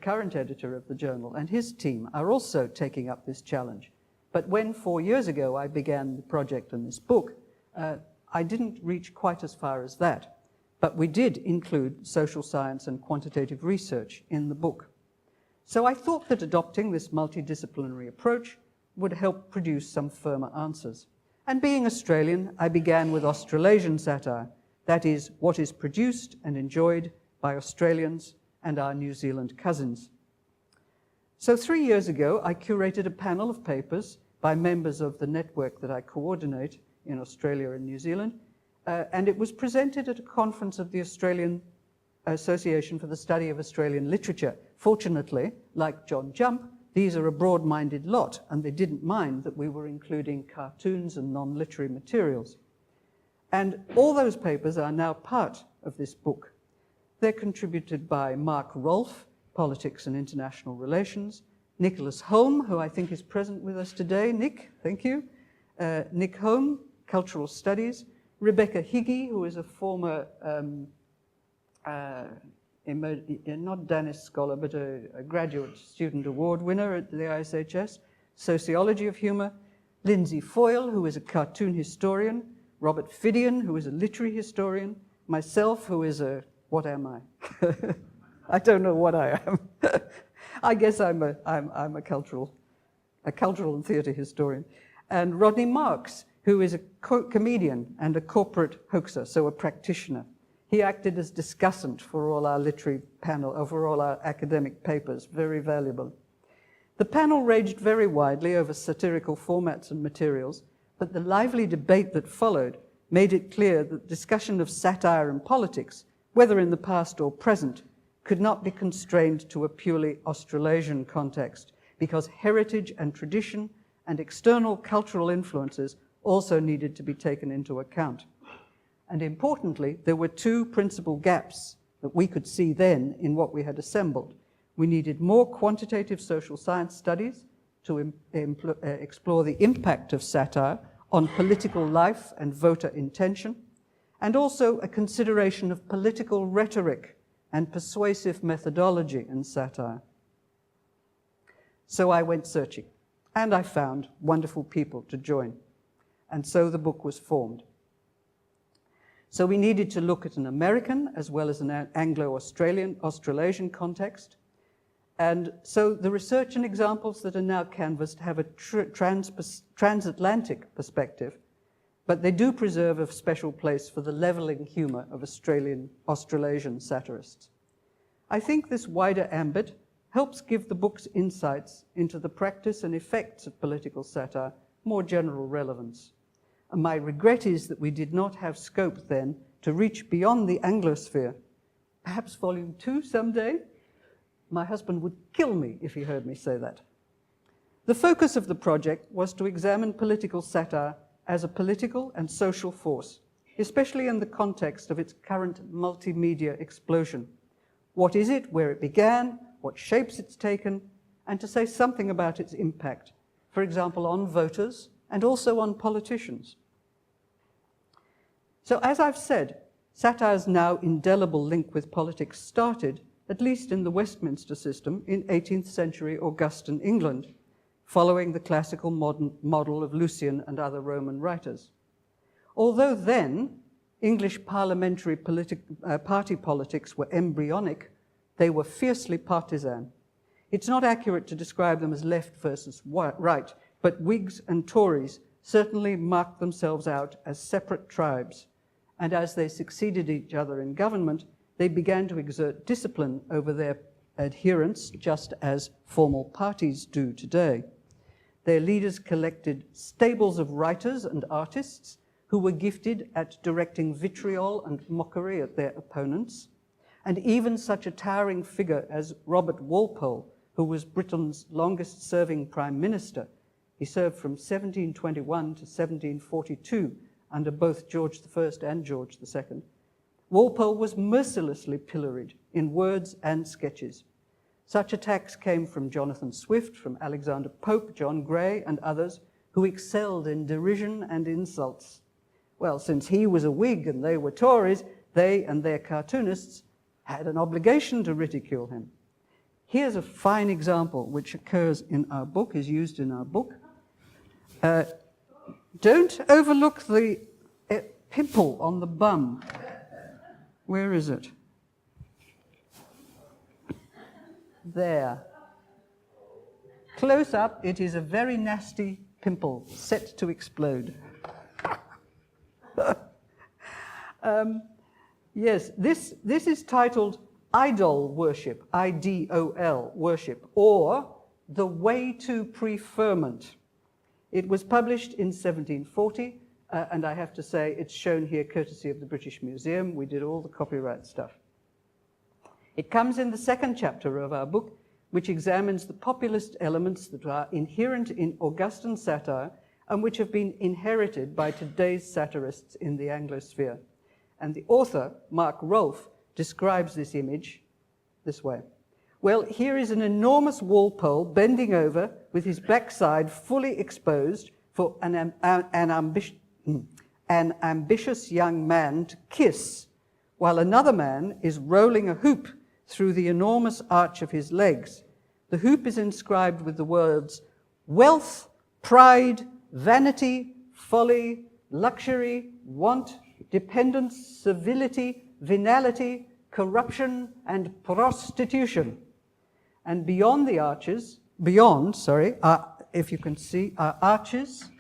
Speaker 2: current editor of the journal, and his team are also taking up this challenge. But when 4 years ago I began the project and this book, I didn't reach quite as far as that, but we did include social science and quantitative research in the book. So I thought that adopting this multidisciplinary approach would help produce some firmer answers. And being Australian, I began with Australasian satire, that is, what is produced and enjoyed by Australians and our New Zealand cousins. So 3 years ago, I curated a panel of papers by members of the network that I coordinate in Australia and New Zealand, and it was presented at a conference of the Australian Association for the Study of Australian Literature. Fortunately, like John Jump, these are a broad-minded lot, and they didn't mind that we were including cartoons and non-literary materials. And all those papers are now part of this book. They're contributed by Mark Rolfe, Politics and International Relations, Nicholas Holm, who I think is present with us today. Nick, thank you. Nick Holm, Cultural Studies, Rebecca Higgy, who is a former, not Danish scholar, but a graduate student award winner at the ISHS, Sociology of Humour, Lindsay Foyle, who is a cartoon historian, Robert Fidian, who is a literary historian, myself, who is a, what am I? I don't know what I am. I guess I'm a cultural and theatre historian. And Rodney Marks, who is a comedian and a corporate hoaxer, so a practitioner. He acted as discussant for all our literary panel, for all our academic papers, very valuable. The panel ranged very widely over satirical formats and materials, but the lively debate that followed made it clear that discussion of satire and politics, whether in the past or present, could not be constrained to a purely Australasian context, because heritage and tradition and external cultural influences also needed to be taken into account. And importantly, there were two principal gaps that we could see then in what we had assembled. We needed more quantitative social science studies to explore the impact of satire on political life and voter intention, and also a consideration of political rhetoric and persuasive methodology in satire. So I went searching, and I found wonderful people to join, and so the book was formed. So we needed to look at an American as well as an Australasian context. And so the research and examples that are now canvassed have a transatlantic perspective, but they do preserve a special place for the levelling humour of Australasian satirists. I think this wider ambit helps give the book's insights into the practice and effects of political satire more general relevance. And my regret is that we did not have scope then to reach beyond the Anglosphere. Perhaps volume 2 someday? My husband would kill me if he heard me say that. The focus of the project was to examine political satire as a political and social force, especially in the context of its current multimedia explosion. What is it, where it began, what shapes it's taken, and to say something about its impact, for example, on voters and also on politicians. So as I've said, satire's now indelible link with politics started, at least in the Westminster system, in 18th century Augustan England, following the classical model of Lucian and other Roman writers. Although then English parliamentary party politics were embryonic, they were fiercely partisan. It's not accurate to describe them as left versus right, but Whigs and Tories certainly marked themselves out as separate tribes, and as they succeeded each other in government, they began to exert discipline over their adherents, just as formal parties do today. Their leaders collected stables of writers and artists who were gifted at directing vitriol and mockery at their opponents, and even such a towering figure as Robert Walpole, who was Britain's longest-serving Prime Minister. He served from 1721 to 1742 under both George I and George II. Walpole was mercilessly pilloried in words and sketches. Such attacks came from Jonathan Swift, from Alexander Pope, John Gray, and others who excelled in derision and insults. Well, since he was a Whig and they were Tories, they and their cartoonists had an obligation to ridicule him. Here's a fine example which occurs in our book, is used in our book. Don't overlook the pimple on the bum. Where is it? There. Close up, it is a very nasty pimple set to explode. Yes, this is titled Idol Worship, I-D-O-L, Worship, or The Way to Preferment. It was published in 1740, and I have to say it's shown here courtesy of the British Museum. We did all the copyright stuff. It comes in the second chapter of our book, which examines the populist elements that are inherent in Augustan satire and which have been inherited by today's satirists in the Anglosphere. And the author, Mark Rolfe, describes this image this way. Well, here is an enormous Walpole bending over with his backside fully exposed for an ambitious young man to kiss, while another man is rolling a hoop through the enormous arch of his legs. The hoop is inscribed with the words wealth, pride, vanity, folly, luxury, want, dependence, servility, venality, corruption, and prostitution. And beyond the arches, if you can see, are arches.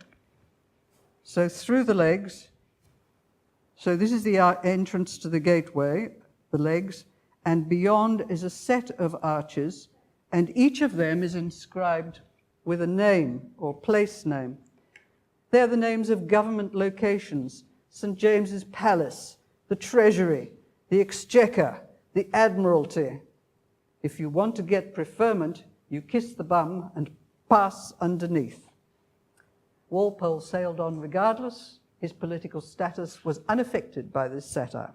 Speaker 2: So through the legs, so this is the entrance to the gateway, the legs, and beyond is a set of arches, and each of them is inscribed with a name or place name. They're the names of government locations: St. James's Palace, the Treasury, the Exchequer, the Admiralty. If you want to get preferment, you kiss the bum and pass underneath. Walpole sailed on regardless. His political status was unaffected by this satire.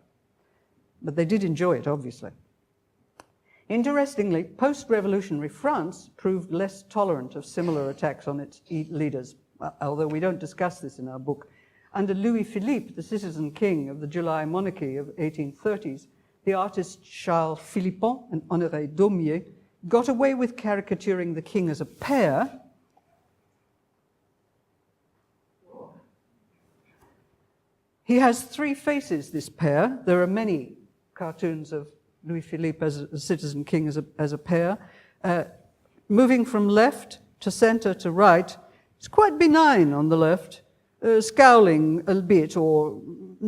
Speaker 2: But they did enjoy it, obviously. Interestingly, post-revolutionary France proved less tolerant of similar attacks on its leaders, although we don't discuss this in our book. Under Louis Philippe, the citizen king of the July monarchy of 1830s, the artists Charles Philippon and Honoré Daumier got away with caricaturing the king as a pear. He has three faces, this pear. There are many cartoons of Louis Philippe as a citizen king as a pear. Moving from left to center to right, it's quite benign on the left, scowling a bit or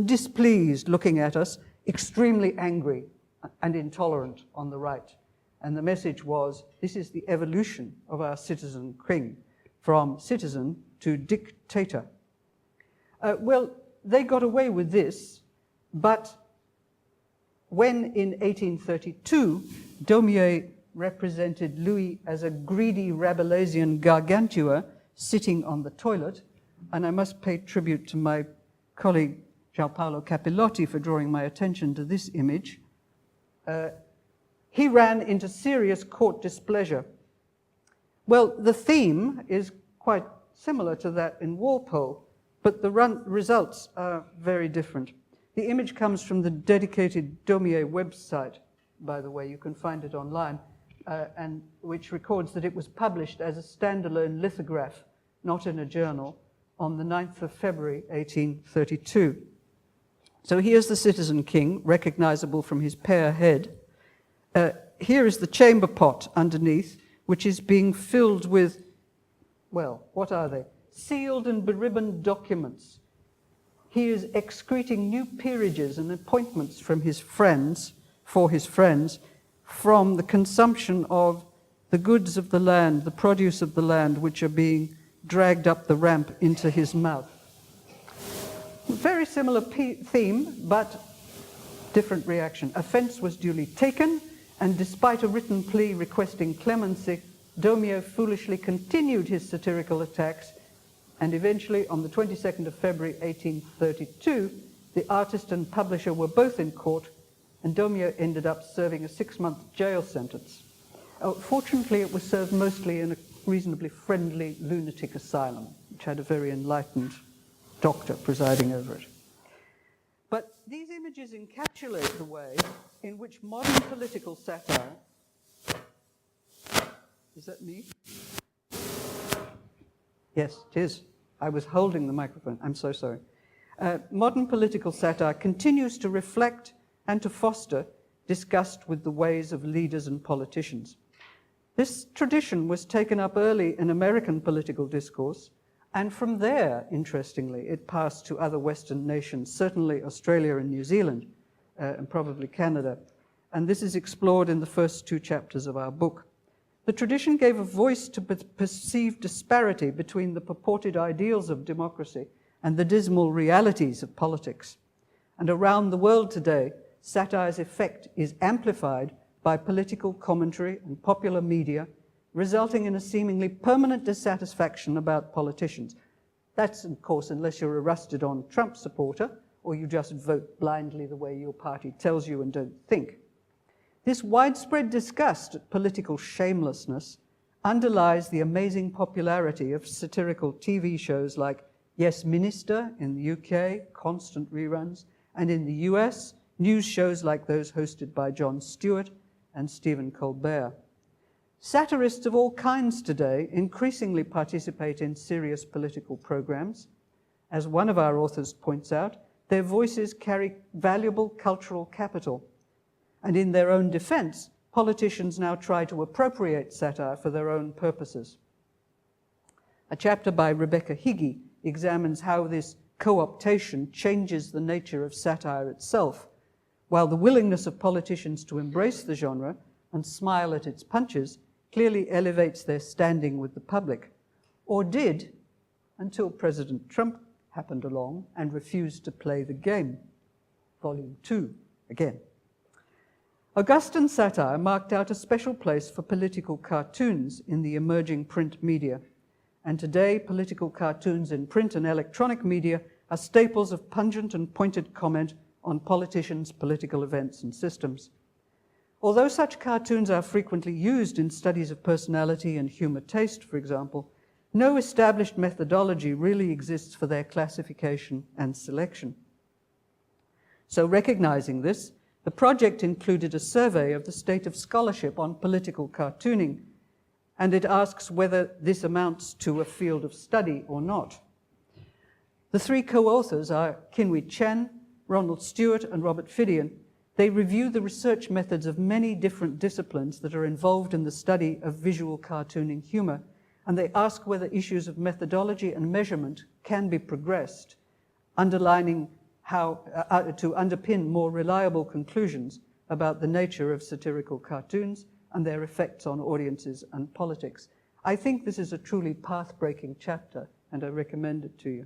Speaker 2: displeased looking at us, extremely angry and intolerant on the right. And the message was, this is the evolution of our citizen king, from citizen to dictator. Well, they got away with this, but when in 1832, Daumier represented Louis as a greedy Rabelaisian gargantua sitting on the toilet, and I must pay tribute to my colleague Gianpaolo Capillotti for drawing my attention to this image. He ran into serious court displeasure. Well, the theme is quite similar to that in Walpole, but the results are very different. The image comes from the dedicated Daumier website, by the way, you can find it online, and which records that it was published as a standalone lithograph, not in a journal, on the 9th of February, 1832. So here's the citizen king, recognizable from his pear head. Here is the chamber pot underneath, which is being filled with, well, what are they? Sealed and beribboned documents. He is excreting new peerages and appointments from his friends, for his friends, from the consumption of the goods of the land, the produce of the land, which are being dragged up the ramp into his mouth. Very similar theme, but different reaction. Offense was duly taken, and despite a written plea requesting clemency, Daumier foolishly continued his satirical attacks, and eventually, on the 22nd of February 1832, the artist and publisher were both in court, and Daumier ended up serving a 6-month jail sentence. Fortunately, it was served mostly in a reasonably friendly lunatic asylum, which had a very enlightened doctor presiding over it. But these images encapsulate the way in which modern political satire... Is that me? Yes, it is. I was holding the microphone. I'm so sorry. Modern political satire continues to reflect and to foster disgust with the ways of leaders and politicians. This tradition was taken up early in American political discourse, and from there, interestingly, it passed to other Western nations, certainly Australia and New Zealand, and probably Canada. And this is explored in the first 2 chapters of our book. The tradition gave a voice to perceived disparity between the purported ideals of democracy and the dismal realities of politics. And around the world today, satire's effect is amplified by political commentary and popular media, resulting in a seemingly permanent dissatisfaction about politicians. That's, of course, unless you're a rusted-on Trump supporter or you just vote blindly the way your party tells you and don't think. This widespread disgust at political shamelessness underlies the amazing popularity of satirical TV shows like Yes Minister in the UK, constant reruns, and in the US, news shows like those hosted by Jon Stewart and Stephen Colbert. Satirists of all kinds today increasingly participate in serious political programs. As one of our authors points out, their voices carry valuable cultural capital. And in their own defense, politicians now try to appropriate satire for their own purposes. A chapter by Rebecca Higgy examines how this co-optation changes the nature of satire itself, while the willingness of politicians to embrace the genre and smile at its punches clearly elevates their standing with the public, or did until President Trump happened along and refused to play the game. Volume 2, again. Augustan satire marked out a special place for political cartoons in the emerging print media, and today political cartoons in print and electronic media are staples of pungent and pointed comment on politicians, political events, and systems. Although such cartoons are frequently used in studies of personality and humor taste, for example, no established methodology really exists for their classification and selection. So recognizing this, the project included a survey of the state of scholarship on political cartooning, and it asks whether this amounts to a field of study or not. The three co-authors are Kinwei Chen, Ronald Stewart, and Robert Fidian. They review the research methods of many different disciplines that are involved in the study of visual cartooning humor, and they ask whether issues of methodology and measurement can be progressed, underlining how to underpin more reliable conclusions about the nature of satirical cartoons and their effects on audiences and politics. I think this is a truly path-breaking chapter, and I recommend it to you.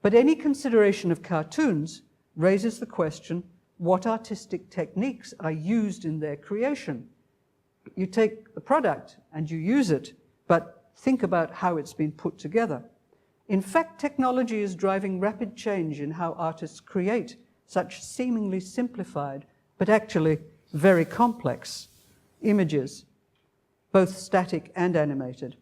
Speaker 2: But any consideration of cartoons raises the question, what artistic techniques are used in their creation? You take the product and you use it, but think about how it's been put together. In fact, technology is driving rapid change in how artists create such seemingly simplified, but actually very complex images, both static and animated.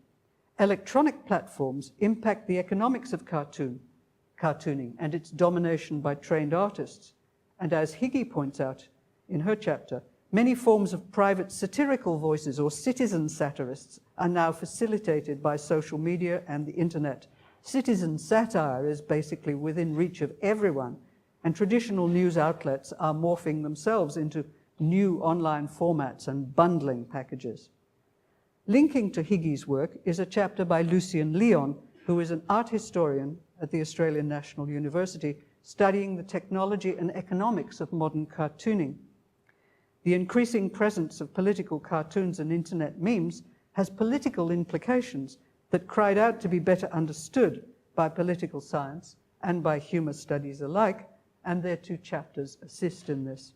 Speaker 2: Electronic platforms impact the economics of cartooning and its domination by trained artists. And as Higgy points out in her chapter, many forms of private satirical voices or citizen satirists are now facilitated by social media and the internet. Citizen satire is basically within reach of everyone, and traditional news outlets are morphing themselves into new online formats and bundling packages. Linking to Higgy's work is a chapter by Lucien Leon, who is an art historian at the Australian National University, studying the technology and economics of modern cartooning. The increasing presence of political cartoons and internet memes has political implications that cried out to be better understood by political science and by humor studies alike, and their two chapters assist in this.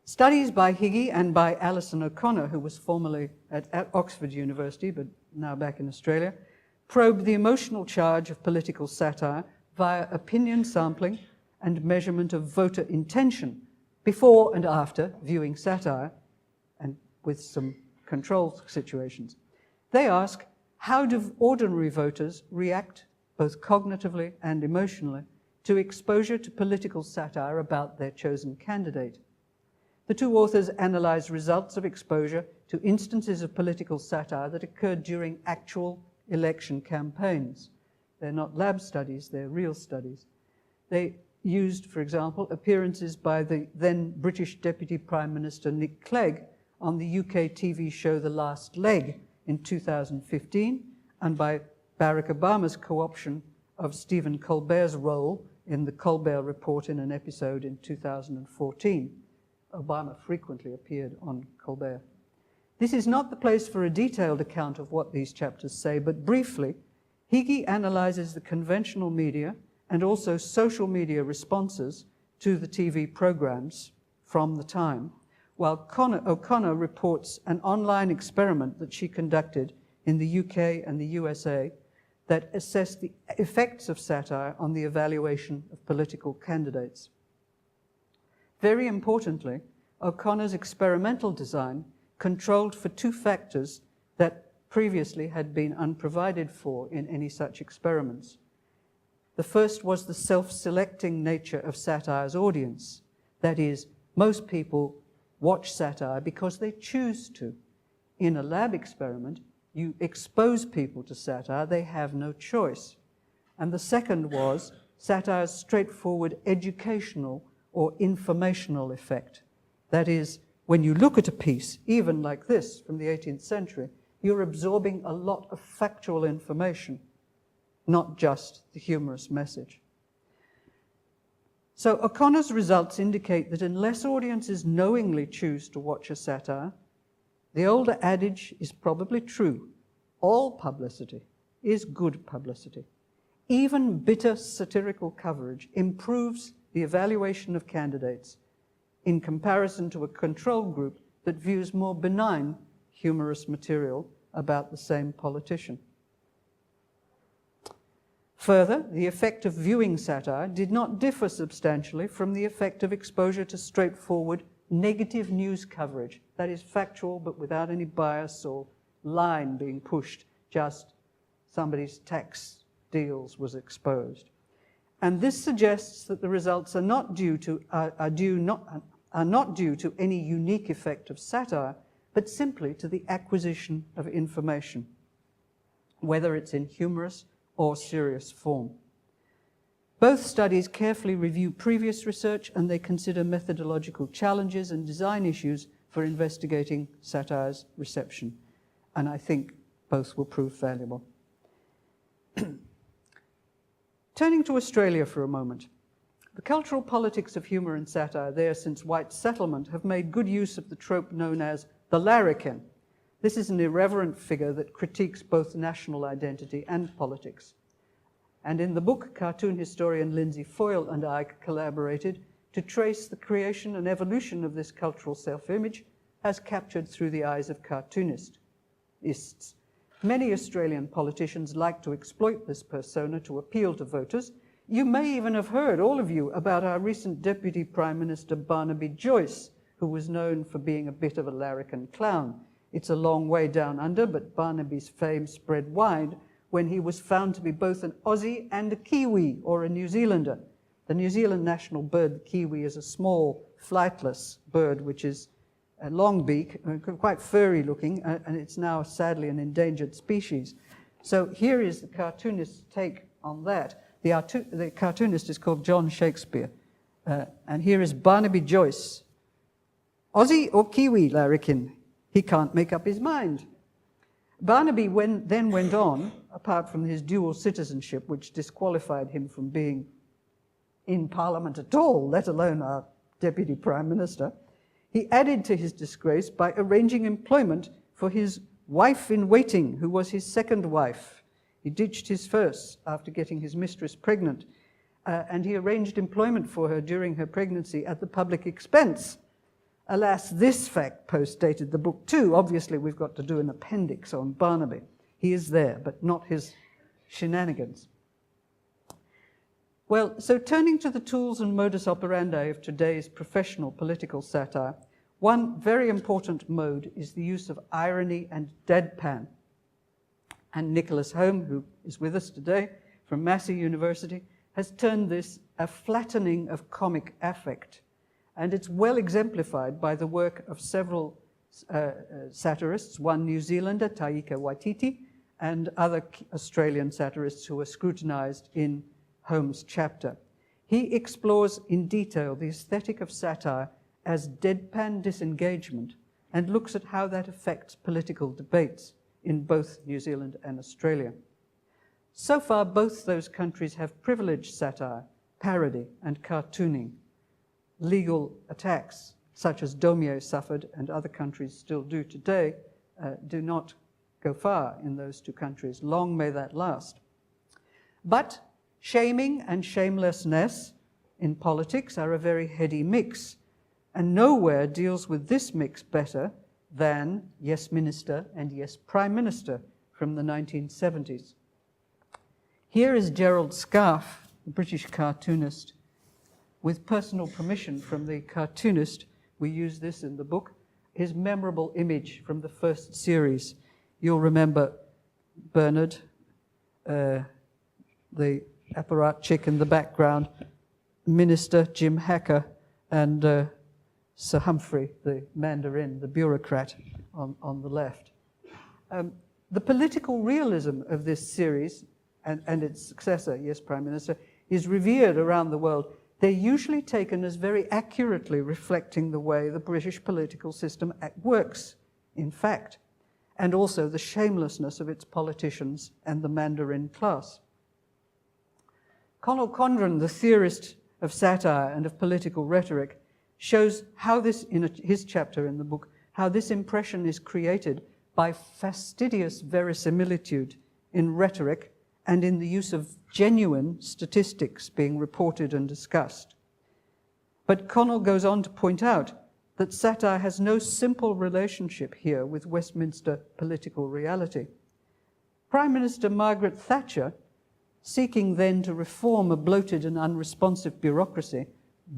Speaker 2: Studies by Higgy and by Alison O'Connor, who was formerly at Oxford University but now back in Australia, probe the emotional charge of political satire via opinion sampling and measurement of voter intention before and after viewing satire, and with some control situations. They ask, how do ordinary voters react, both cognitively and emotionally, to exposure to political satire about their chosen candidate? The two authors analyze results of exposure to instances of political satire that occurred during actual election campaigns. They're not lab studies, they're real studies. They used, for example, appearances by the then British Deputy Prime Minister Nick Clegg on the UK TV show The Last Leg in 2015, and by Barack Obama's co-option of Stephen Colbert's role in the Colbert Report in an episode in 2014. Obama frequently appeared on Colbert. This is not the place for a detailed account of what these chapters say, but briefly, Higgy analyzes the conventional media and also social media responses to the TV programs from the time, while O'Connor reports an online experiment that she conducted in the UK and the USA that assessed the effects of satire on the evaluation of political candidates. Very importantly, O'Connor's experimental design controlled for two factors that previously had been unprovided for in any such experiments. The first was the self-selecting nature of satire's audience. That is, most people watch satire because they choose to. In a lab experiment, you expose people to satire, they have no choice. And the second was satire's straightforward educational or informational effect. That is, when you look at a piece, even like this from the 18th century, you're absorbing a lot of factual information, not just the humorous message. So O'Connor's results indicate that unless audiences knowingly choose to watch a satire, the older adage is probably true. All publicity is good publicity. Even bitter satirical coverage improves the evaluation of candidates in comparison to a control group that views more benign humorous material about the same politician. Further, the effect of viewing satire did not differ substantially from the effect of exposure to straightforward negative news coverage. That is factual, but without any bias or line being pushed, just somebody's tax deals was exposed. And this suggests that the results are not due to any unique effect of satire, but simply to the acquisition of information, whether it's in humorous or serious form. Both studies carefully review previous research, and they consider methodological challenges and design issues for investigating satire's reception. And I think both will prove valuable. Turning to Australia for a moment. The cultural politics of humour and satire there since white settlement have made good use of the trope known as the larrikin. This is an irreverent figure that critiques both national identity and politics. And in the book, cartoon historian Lindsay Foyle and I collaborated to trace the creation and evolution of this cultural self-image as captured through the eyes of cartoonists. Many Australian politicians like to exploit this persona to appeal to voters. You may even have heard, all of you, about our recent Deputy Prime Minister Barnaby Joyce, who was known for being a bit of a larrikin clown. It's a long way down under, but Barnaby's fame spread wide when he was found to be both an Aussie and a Kiwi, or a New Zealander. The New Zealand national bird, the kiwi, is a small, flightless bird, which is a long beak, quite furry looking, and it's now sadly an endangered species. So here is the cartoonist's take on that. The cartoonist is called John Shakespeare, and here is Barnaby Joyce. Aussie or Kiwi, larrikin? He can't make up his mind. Barnaby then went on, apart from his dual citizenship, which disqualified him from being in Parliament at all, let alone our Deputy Prime Minister. He added to his disgrace by arranging employment for his wife-in-waiting, who was his second wife. He ditched his first after getting his mistress pregnant, and he arranged employment for her during her pregnancy at the public expense. Alas, this fact postdated the book too. Obviously, we've got to do an appendix on Barnaby. He is there, but not his shenanigans. Well, so turning to the tools and modus operandi of today's professional political satire, one very important mode is the use of irony and deadpan. And Nicholas Home, who is with us today from Massey University, has turned this a flattening of comic affect. And it's well exemplified by the work of several satirists, one New Zealander, Taika Waititi, and other Australian satirists who were scrutinized in Holmes' chapter. He explores in detail the aesthetic of satire as deadpan disengagement and looks at how that affects political debates in both New Zealand and Australia. So far, both those countries have privileged satire, parody, and cartooning. Legal attacks, such as Domio suffered and other countries still do today, do not go far in those two countries. Long may that last. But shaming and shamelessness in politics are a very heady mix, and nowhere deals with this mix better than Yes Minister and Yes Prime Minister from the 1970s. Here is Gerald Scarfe, the British cartoonist. With personal permission from the cartoonist, we use this in the book, his memorable image from the first series. You'll remember Bernard, the apparatchik in the background, Minister Jim Hacker, and Sir Humphrey, the Mandarin, the bureaucrat, on the left. The political realism of this series and its successor, Yes Prime Minister, is revered around the world. They're usually taken as very accurately reflecting the way the British political system works, in fact, and also the shamelessness of its politicians and the Mandarin class. Conal Condren, the theorist of satire and of political rhetoric, shows how this, in his chapter in the book, how this impression is created by fastidious verisimilitude in rhetoric and in the use of genuine statistics being reported and discussed. But Conal goes on to point out that satire has no simple relationship here with Westminster political reality. Prime Minister Margaret Thatcher, seeking then to reform a bloated and unresponsive bureaucracy,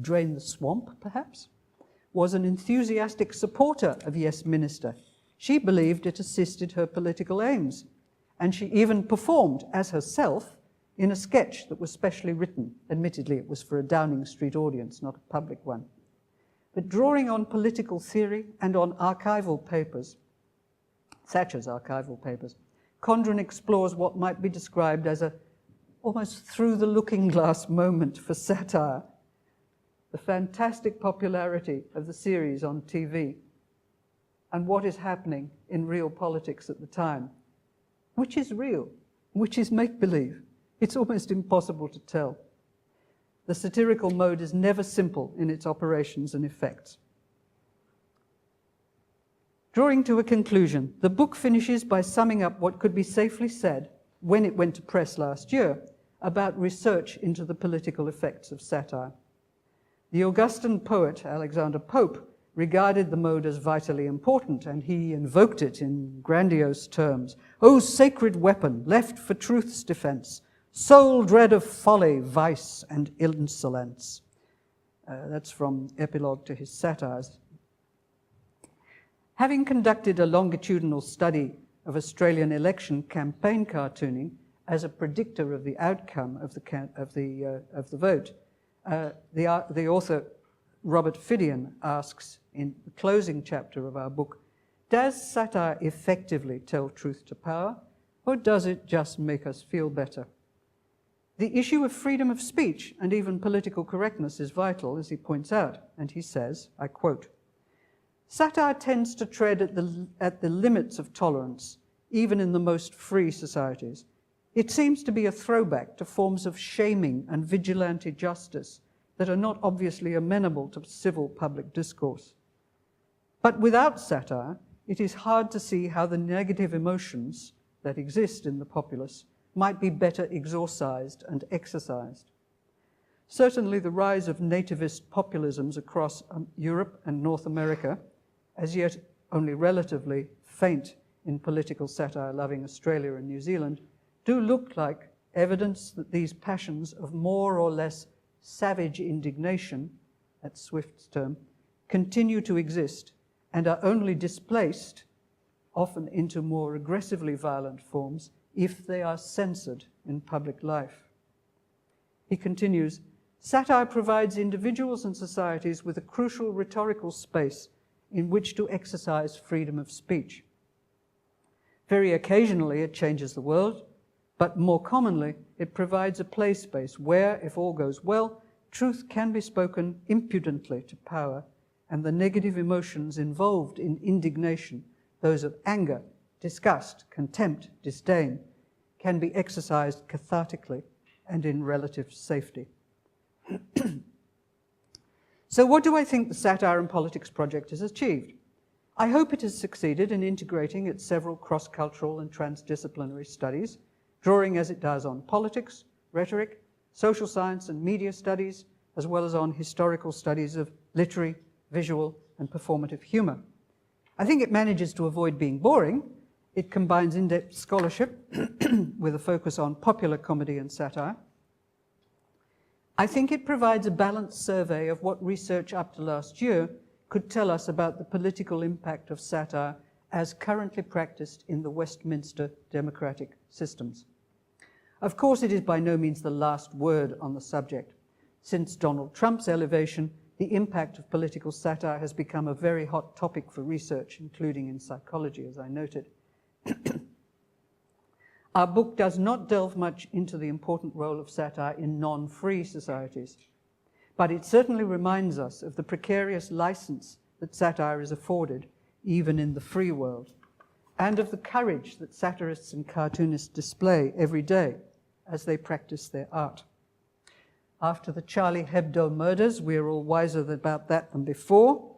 Speaker 2: drain the swamp perhaps, was an enthusiastic supporter of Yes Minister. She believed it assisted her political aims, and she even performed as herself in a sketch that was specially written. Admittedly, it was for a Downing Street audience, not a public one. But drawing on political theory and on archival papers, Thatcher's archival papers, Condren explores what might be described as a almost through-the-looking-glass moment for satire. The fantastic popularity of the series on TV and what is happening in real politics at the time. Which is real? Which is make-believe? It's almost impossible to tell. The satirical mode is never simple in its operations and effects. Drawing to a conclusion, the book finishes by summing up what could be safely said when it went to press last year about research into the political effects of satire. The Augustan poet Alexander Pope regarded the mode as vitally important, and he invoked it in grandiose terms. "O sacred weapon, left for truth's defense, sole dread of folly, vice, and insolence." That's from Epilogue to his Satires. Having conducted a longitudinal study of Australian election campaign cartooning as a predictor of the outcome of the vote, the author Robert Fidian asks in the closing chapter of our book, does satire effectively tell truth to power, or does it just make us feel better? The issue of freedom of speech and even political correctness is vital, as he points out, and he says, I quote, "Satire tends to tread at the limits of tolerance, even in the most free societies. It seems to be a throwback to forms of shaming and vigilante justice that are not obviously amenable to civil public discourse. But without satire, it is hard to see how the negative emotions that exist in the populace might be better exorcised and exercised. Certainly the rise of nativist populisms across Europe and North America, as yet only relatively faint in political satire-loving Australia and New Zealand, do look like evidence that these passions of more or less savage indignation, that's Swift's term, continue to exist and are only displaced, often into more aggressively violent forms, if they are censored in public life. He continues, satire provides individuals and societies with a crucial rhetorical space in which to exercise freedom of speech. Very occasionally it changes the world, but more commonly it provides a play space where, if all goes well, truth can be spoken impudently to power, and the negative emotions involved in indignation, those of anger, disgust, contempt, disdain, can be exercised cathartically and in relative safety. So what do I think the Satire and Politics Project has achieved? I hope it has succeeded in integrating its several cross-cultural and transdisciplinary studies, drawing as it does on politics, rhetoric, social science and media studies, as well as on historical studies of literary, visual, and performative humor. I think it manages to avoid being boring. It combines in-depth scholarship with a focus on popular comedy and satire. I think it provides a balanced survey of what research up to last year could tell us about the political impact of satire as currently practiced in the Westminster democratic systems. Of course, it is by no means the last word on the subject. Since Donald Trump's elevation, the impact of political satire has become a very hot topic for research, including in psychology, as I noted. Our book does not delve much into the important role of satire in non-free societies, but it certainly reminds us of the precarious license that satire is afforded, even in the free world, and of the courage that satirists and cartoonists display every day as they practice their art. After the Charlie Hebdo murders, we are all wiser about that than before,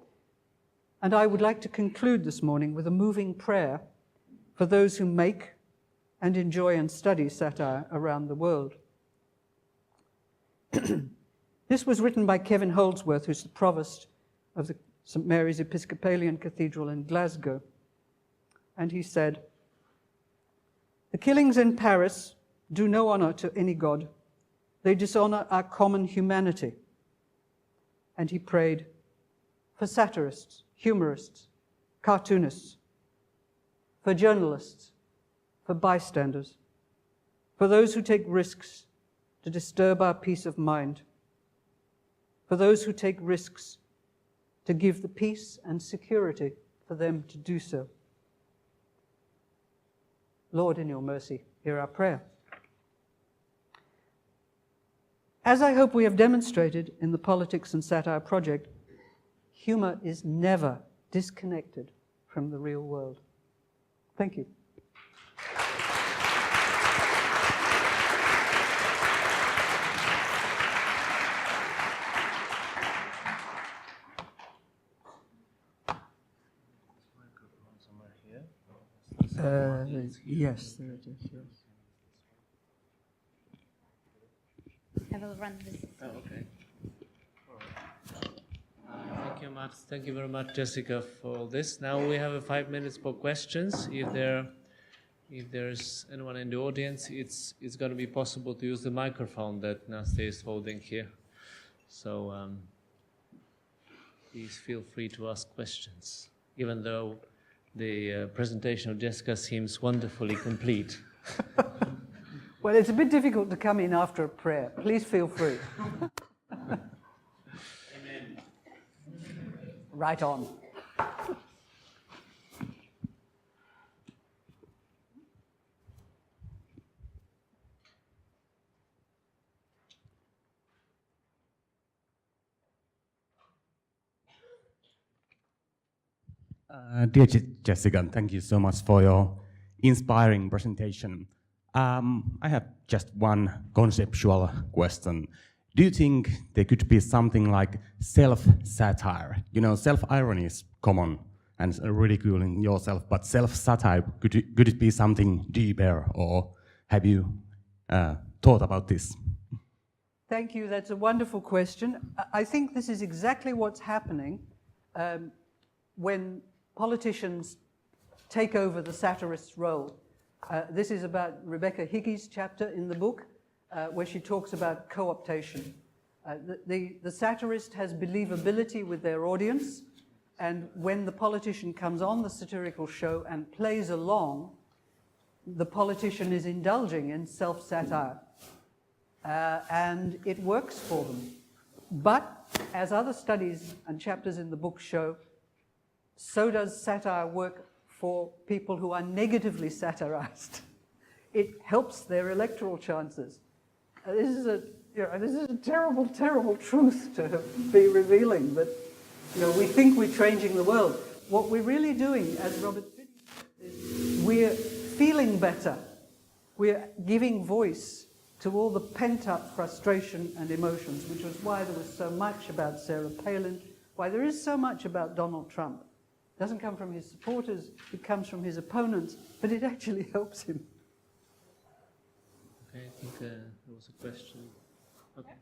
Speaker 2: and I would like to conclude this morning with a moving prayer for those who make and enjoy and study satire around the world. This was written by Kevin Holdsworth, who's the provost of the St. Mary's Episcopalian Cathedral in Glasgow. And he said, "The killings in Paris do no honor to any god. They dishonor our common humanity." And he prayed, for satirists, humorists, cartoonists, for journalists, for bystanders, for those who take risks to disturb our peace of mind, for those who take risks to give the peace and security for them to do so. Lord, in your mercy, hear our prayer. As I hope we have demonstrated in the Politics and Satire Project, humor is never disconnected from the real world. Thank you. Yes, there it is. Yes.
Speaker 3: I will run this.
Speaker 1: Oh, okay. Thank you much. Thank you very much, Jessica, for all this. Now we have 5 minutes for questions. If there's anyone in the audience, it's going to be possible to use the microphone that Nastya is holding here. So please feel free to ask questions, even though the presentation of Jessica seems wonderfully complete.
Speaker 2: Well, it's a bit difficult to come in after a prayer. Please feel free.
Speaker 1: Amen.
Speaker 2: Right on.
Speaker 4: Dear Jessica, thank you so much for your inspiring presentation. I have just one conceptual question. Do you think there could be something like self-satire? You know, self-irony is common and ridiculing yourself, but self-satire, could it be something deeper, or have you thought about this?
Speaker 2: Thank you. That's a wonderful question. I think this is exactly what's happening when politicians take over the satirist's role. This is about Rebecca Higgie's chapter in the book, where she talks about co-optation. The satirist has believability with their audience, and when the politician comes on the satirical show and plays along, the politician is indulging in self-satire. And it works for them. But, as other studies and chapters in the book show, so does satire work for people who are negatively satirized. It helps their electoral chances. This is a terrible, terrible truth to be revealing, that we think we're changing the world. What we're really doing, as Robert said, is we're feeling better. We're giving voice to all the pent-up frustration and emotions, which was why there was so much about Sarah Palin, why there is so much about Donald Trump. It doesn't come from his supporters, it comes from his opponents, but it actually helps him.
Speaker 1: Okay, I think there was a question. Okay.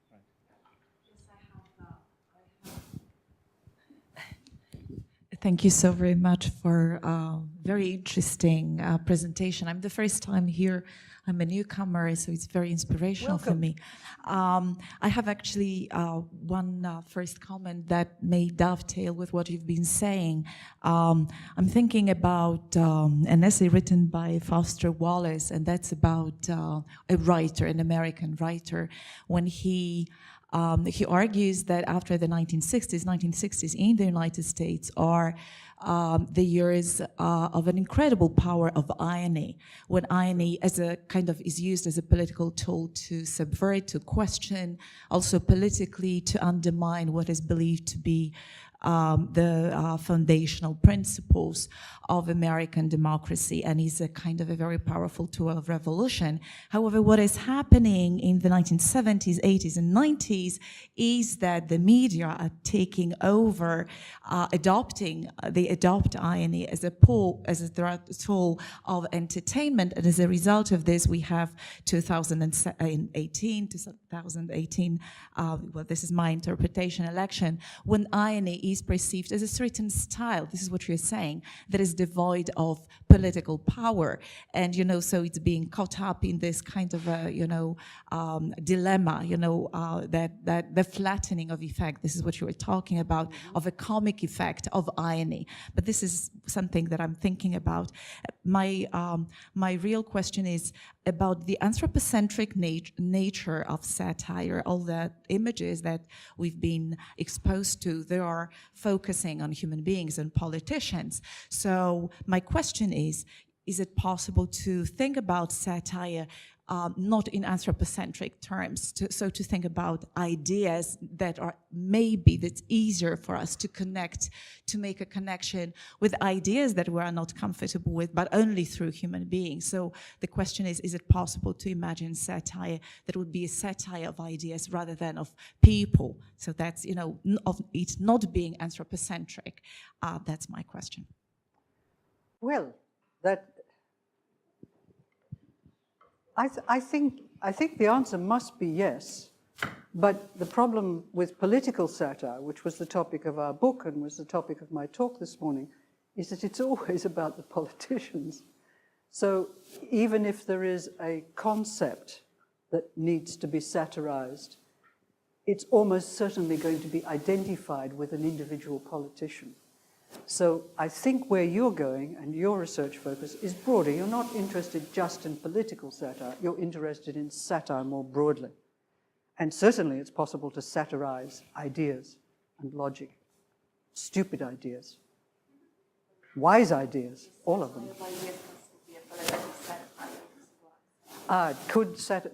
Speaker 1: Right.
Speaker 5: Thank you so very much for a very interesting presentation. I'm the first time here. I'm a newcomer, so it's very inspirational for me. I have actually one first comment that may dovetail with what you've been saying. I'm thinking about an essay written by Foster Wallace, and that's about a writer, an American writer, when he argues that after the 1960s in the United States are the years of an incredible power of irony, when irony as a kind of is used as a political tool to subvert, to question, also politically to undermine what is believed to be the foundational principles of American democracy, and is a kind of a very powerful tool of revolution. However, what is happening in the 1970s, 80s, and 90s is that the media are taking over, they adopt irony as a tool of entertainment, and as a result of this, we have 2018, well, this is my interpretation, election, when irony is perceived as a certain style. This is what you're saying, that is devoid of political power. And, so it's being caught up in this kind of a, dilemma, that the flattening of effect, this is what you were talking about, of a comic effect of irony. But this is something that I'm thinking about. My real question is about the anthropocentric nature of satire. All the images that we've been exposed to, they are focusing on human beings and politicians. So my question is it possible to think about satire not in anthropocentric terms, to think about ideas that are maybe that's easier for us to connect, to make a connection with ideas that we are not comfortable with, but only through human beings. So the question is it possible to imagine satire that would be a satire of ideas rather than of people? So that's, of it not being anthropocentric. That's my question.
Speaker 2: Well, I think the answer must be yes, but the problem with political satire, which was the topic of our book and was the topic of my talk this morning, is that it's always about the politicians. So even if there is a concept that needs to be satirized, it's almost certainly going to be identified with an individual politician. So I think where you're going and your research focus is broader. You're not interested just in political satire. You're interested in satire more broadly. And certainly it's possible to satirize ideas and logic, stupid ideas, wise ideas, all of them.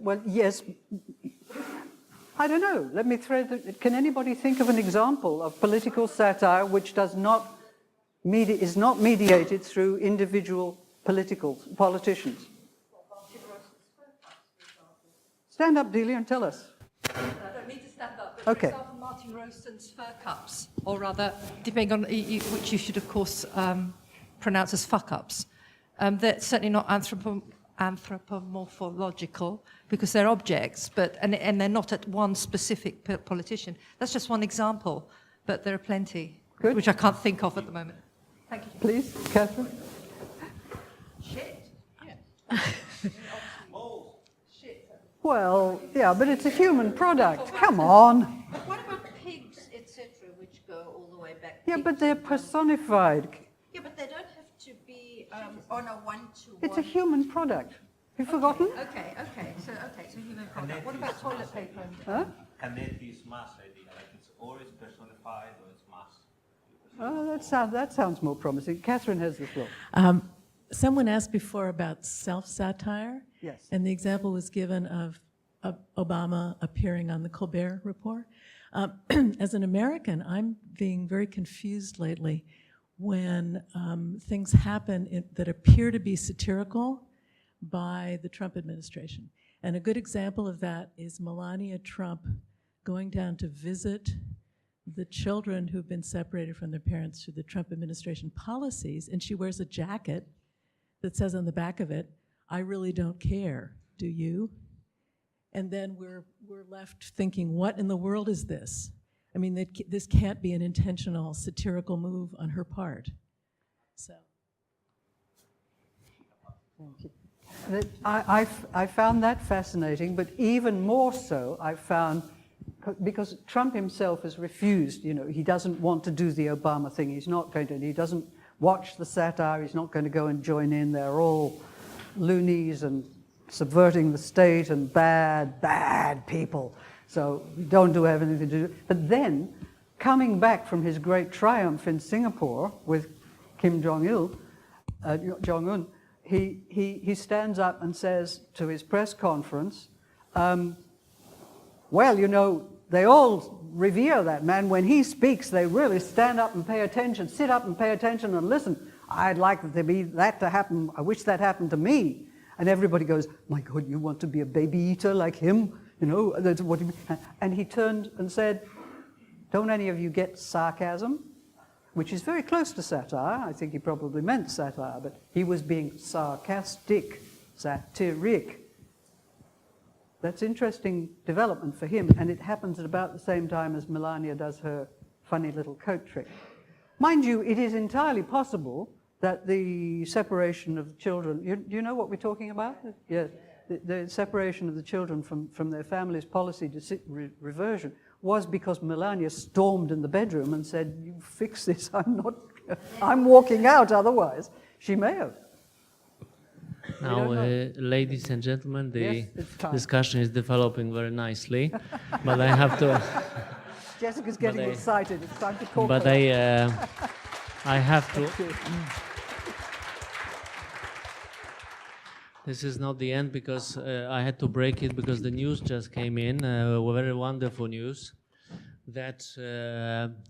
Speaker 2: Well, yes. I don't know. Let me can anybody think of an example of political satire which is not mediated through individual politicians? Stand up, Delia, and tell us.
Speaker 6: I don't need to stand up, but
Speaker 2: okay.
Speaker 6: For example, Martin Royston's fur cups, or rather, depending on which you should, of course, pronounce as fuck-ups. They're certainly not anthropomorphological because they're objects, and they're not at one specific politician. That's just one example, but there are plenty,
Speaker 2: Good.
Speaker 6: Which I can't think of at the moment. Thank you.
Speaker 2: Please, Catherine.
Speaker 6: Shit. Yeah.
Speaker 2: Well, yeah, but it's a human product. Come on.
Speaker 7: What about pigs, etc., which go all the way back?
Speaker 2: Yeah, but they're personified.
Speaker 7: Yeah, but they don't have to be on a one-to-one.
Speaker 2: It's a human product. Have you forgotten?
Speaker 7: Okay, so human product.
Speaker 6: What about toilet paper?
Speaker 2: Huh?
Speaker 8: Can it be mass idea? Like it's always personified or it's mass?
Speaker 2: Oh, that sounds more promising. Catherine has the floor.
Speaker 9: Someone asked before about self-satire.
Speaker 2: Yes.
Speaker 9: And the example was given of Obama appearing on the Colbert Report. As an American, I'm being very confused lately when things happen that appear to be satirical by the Trump administration. And a good example of that is Melania Trump going down to visit the children who've been separated from their parents through the Trump administration policies, and she wears a jacket that says on the back of it, "I really don't care, do you?" And then we're left thinking, what in the world is this? I mean, this can't be an intentional satirical move on her part. So.
Speaker 2: Thank you. I found that fascinating, but even more so I found, because Trump himself has refused, he doesn't want to do the Obama thing. He's not going to, he doesn't watch the satire, he's not going to go and join in. They're all loonies and subverting the state and bad people. So we don't have anything to do. But then, coming back from his great triumph in Singapore with Kim Jong-un, he stands up and says to his press conference, well, they all revere that man. When he speaks, they really stand up and pay attention, sit up and pay attention and listen. I'd like that to happen. I wish that happened to me. And everybody goes, my God, you want to be a baby eater like him? That's what he mean. And he turned and said, don't any of you get sarcasm? Which is very close to satire. I think he probably meant satire, but he was being sarcastic, satiric. That's interesting development for him, and it happens at about the same time as Melania does her funny little coat trick. Mind you, it is entirely possible that the separation of children, you know what we're talking about? Yeah, the separation of the children from their families' policy reversion was because Melania stormed in the bedroom and said, "You fix this, I'm walking out otherwise." She may have.
Speaker 1: Now, ladies and gentlemen, the
Speaker 2: Yes, it's time.
Speaker 1: discussion is developing very nicely, but I have to.
Speaker 2: Jessica's getting excited. It's time to call.
Speaker 1: But I have to. This is not the end because I had to break it because the news just came in, very wonderful news, that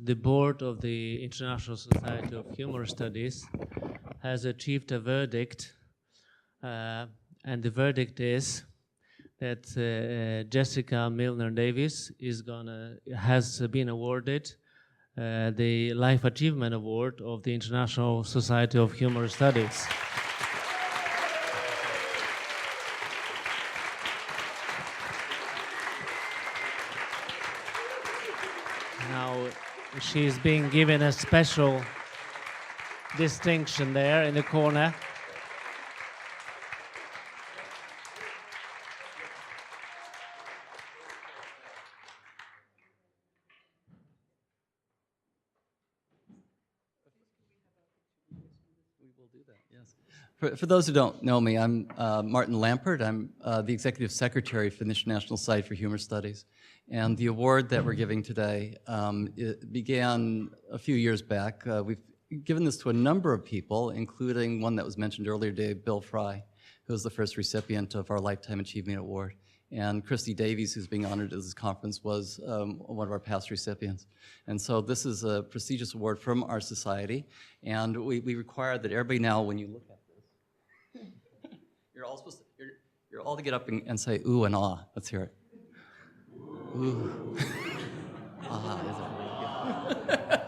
Speaker 1: the board of the International Society of Humor Studies has achieved a verdict, and the verdict is that Jessica Milner Davis has been awarded the Life Achievement Award of the International Society of Humor Studies. Now, she is being given a special distinction there in the corner.
Speaker 10: For those who don't know me, I'm Martin Lampert. I'm the Executive Secretary for the International Society for Humor Studies. And the award that we're giving today it began a few years back. We've given this to a number of people, including one that was mentioned earlier today, Bill Frey, who was the first recipient of our Lifetime Achievement Award. And Christie Davies, who's being honored at this conference, was one of our past recipients. And so this is a prestigious award from our society. And we require that everybody now, when you look at this, you're all supposed to, you're all to get up and say ooh and ah. Let's hear it. Ooh. Ah, is it really good?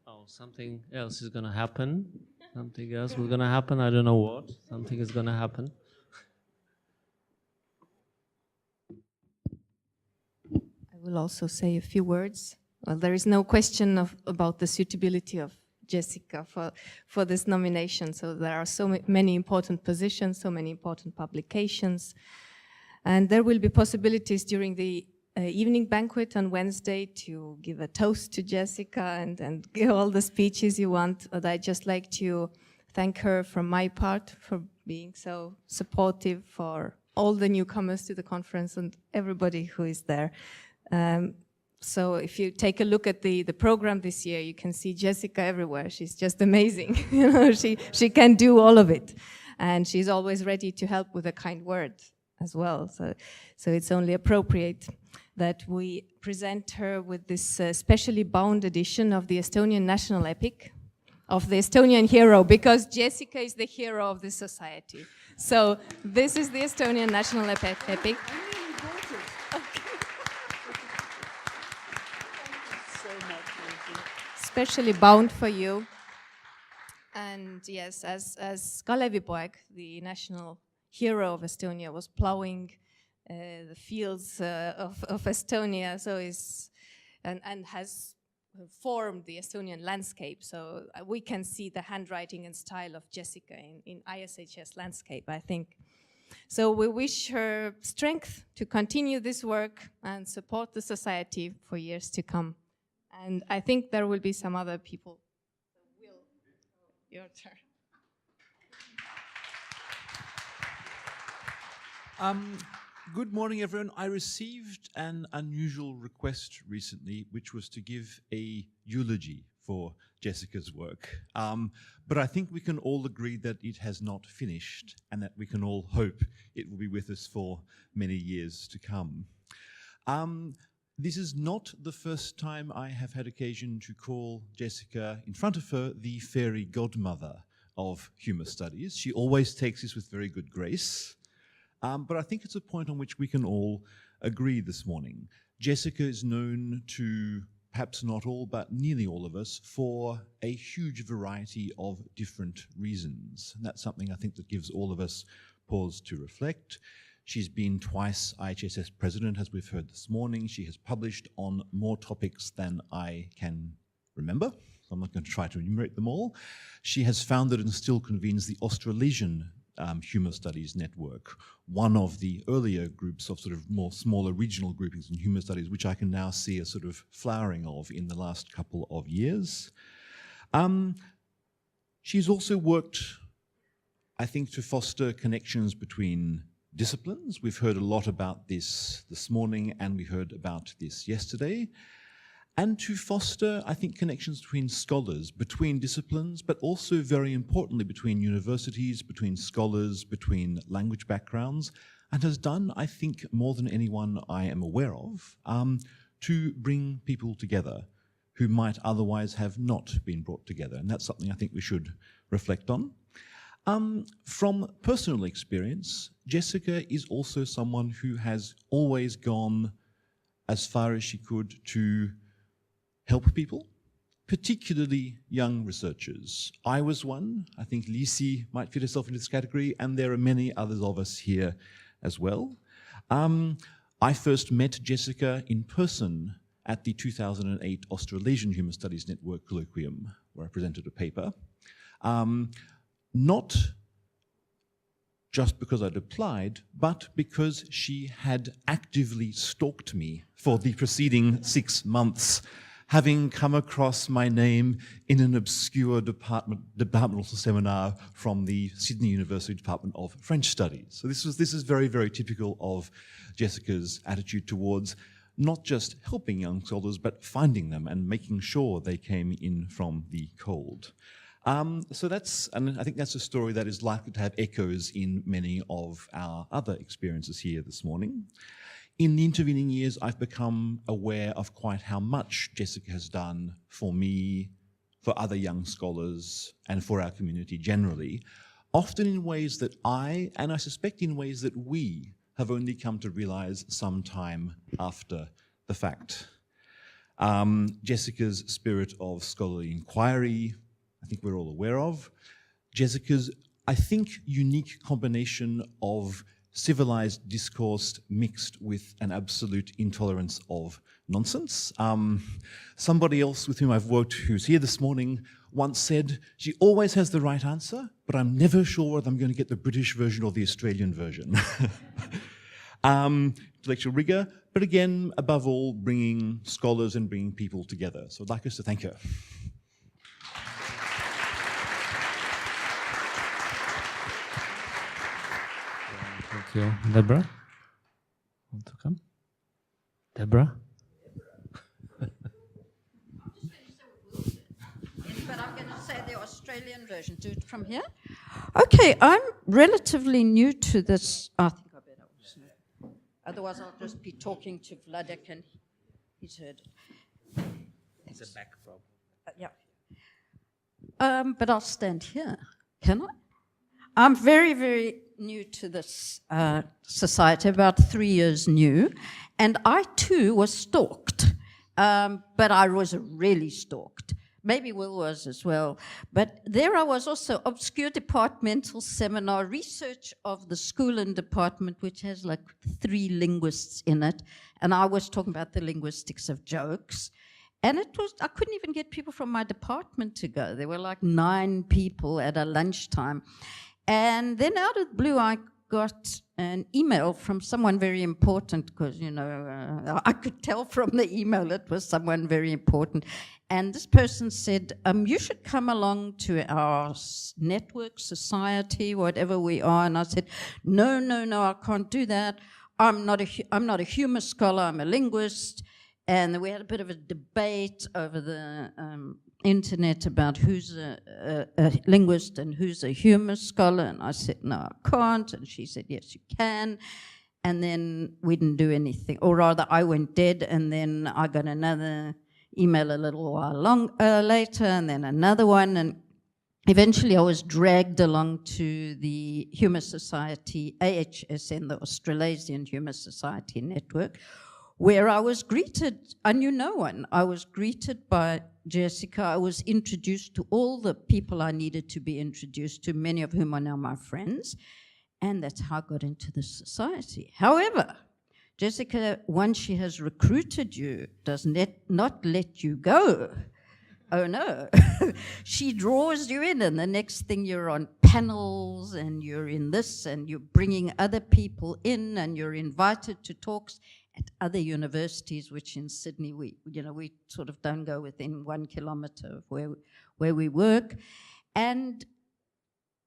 Speaker 1: Oh, something else is going to happen. Something else was going to happen. I don't know what. Something is going to happen.
Speaker 11: I will also say a few words. Well, there is no question about the suitability of Jessica for this nomination. So there are so many important positions, so many important publications. And there will be possibilities during the evening banquet on Wednesday to give a toast to Jessica and give all the speeches you want. But I'd just like to thank her from my part for being so supportive for all the newcomers to the conference and everybody who is there. So if you take a look at the program this year, you can see Jessica everywhere. She's just amazing. You know, she can do all of it. And she's always ready to help with a kind word as well. So it's only appropriate that we present her with this specially bound edition of the Estonian national epic of the Estonian hero, because Jessica is the hero of this society. So this is the Estonian national epic. Specially bound for you. And yes, as Kalevipoeg, the national hero of Estonia, was plowing the fields of Estonia, so and has formed the Estonian landscape. So we can see the handwriting and style of Jessica in ISHS landscape, I think. So we wish her strength to continue this work and support the society for years to come. And I think there will be some other people. Your turn.
Speaker 12: Good morning, everyone. I received an unusual request recently, which was to give a eulogy for Jessica's work. But I think we can all agree that it has not finished and that we can all hope it will be with us for many years to come. This is not the first time I have had occasion to call Jessica, in front of her, the fairy godmother of humour studies. She always takes this with very good grace, but I think it's a point on which we can all agree this morning. Jessica is known to perhaps not all, but nearly all of us, for a huge variety of different reasons. And that's something I think that gives all of us pause to reflect. She's been twice IHSS president, as we've heard this morning. She has published on more topics than I can remember, so I'm not going to try to enumerate them all. She has founded and still convenes the Australasian Humour Studies Network, one of the earlier groups of sort of more smaller regional groupings in humour studies, which I can now see a sort of flowering of in the last couple of years. She's also worked, I think, to foster connections between disciplines. We've heard a lot about this morning, and we heard about this yesterday. And to foster, I think, connections between scholars, between disciplines, but also very importantly between universities, between scholars, between language backgrounds, and has done, I think, more than anyone I am aware of, to bring people together who might otherwise have not been brought together. And that's something I think we should reflect on. From personal experience, Jessica is also someone who has always gone as far as she could to help people, particularly young researchers. I was one. I think Lisi might fit herself into this category, and there are many others of us here as well. I first met Jessica in person at the 2008 Australasian Humour Studies Network Colloquium, where I presented a paper. Not just because I'd applied, but because she had actively stalked me for the preceding 6 months, having come across my name in an obscure departmental seminar from the Sydney University Department of French Studies. So this is very, very typical of Jessica's attitude towards not just helping young scholars, but finding them and making sure they came in from the cold. So and I think that's a story that is likely to have echoes in many of our other experiences here this morning. In the intervening years, I've become aware of quite how much Jessica has done for me, for other young scholars, and for our community generally, often in ways that and I suspect in ways that we, have only come to realize some time after the fact. Jessica's spirit of scholarly inquiry, I think we're all aware of. Jessica's, I think, unique combination of civilized discourse mixed with an absolute intolerance of nonsense. Somebody else with whom I've worked who's here this morning once said, she always has the right answer, but I'm never sure whether I'm going to get the British version or the Australian version. Intellectual rigor, but again, above all, bringing scholars and bringing people together. So I'd like us to thank her.
Speaker 1: Thank you. Deborah? Want to come? Deborah?
Speaker 7: But I'm going to say the Australian version. Do it from here. Okay, I'm relatively new to this. I think I better also. Otherwise, I'll just be talking to Vladek and he's heard it.
Speaker 1: It's a back problem.
Speaker 7: Yeah. But I'll stand here. Can I? I'm very, very new to this society, about 3 years new, and I too was stalked, but I was really stalked. Maybe Will was as well, but there I was also, obscure departmental seminar, research of the school and department, which has like 3 linguists in it, and I was talking about the linguistics of jokes. And I couldn't even get people from my department to go. There were like 9 people at a lunchtime. And then out of the blue, I got an email from someone very important, because, you know, I could tell from the email it was someone very important. And this person said, you should come along to our network, society, whatever we are. And I said, no, I can't do that. I'm not a humor scholar, I'm a linguist. And we had a bit of a debate over the internet about who's a linguist and who's a humor scholar. And I said, no, I can't. And she said, yes, you can. And then we didn't do anything. Or rather, I went dead, and then I got another email a little while later, and then another one. And eventually I was dragged along to the Humour Society, ISHS, the Australasian Humour Society Network, where I was greeted, I knew no one. I was greeted by Jessica. I was introduced to all the people I needed to be introduced to, many of whom are now my friends. And that's how I got into the society. However, Jessica, once she has recruited you, does not let you go. Oh no. She draws you in, and the next thing you're on panels, and you're in this, and you're bringing other people in, and you're invited to talks at other universities, which in Sydney, we sort of don't go within 1 kilometre of where we work. And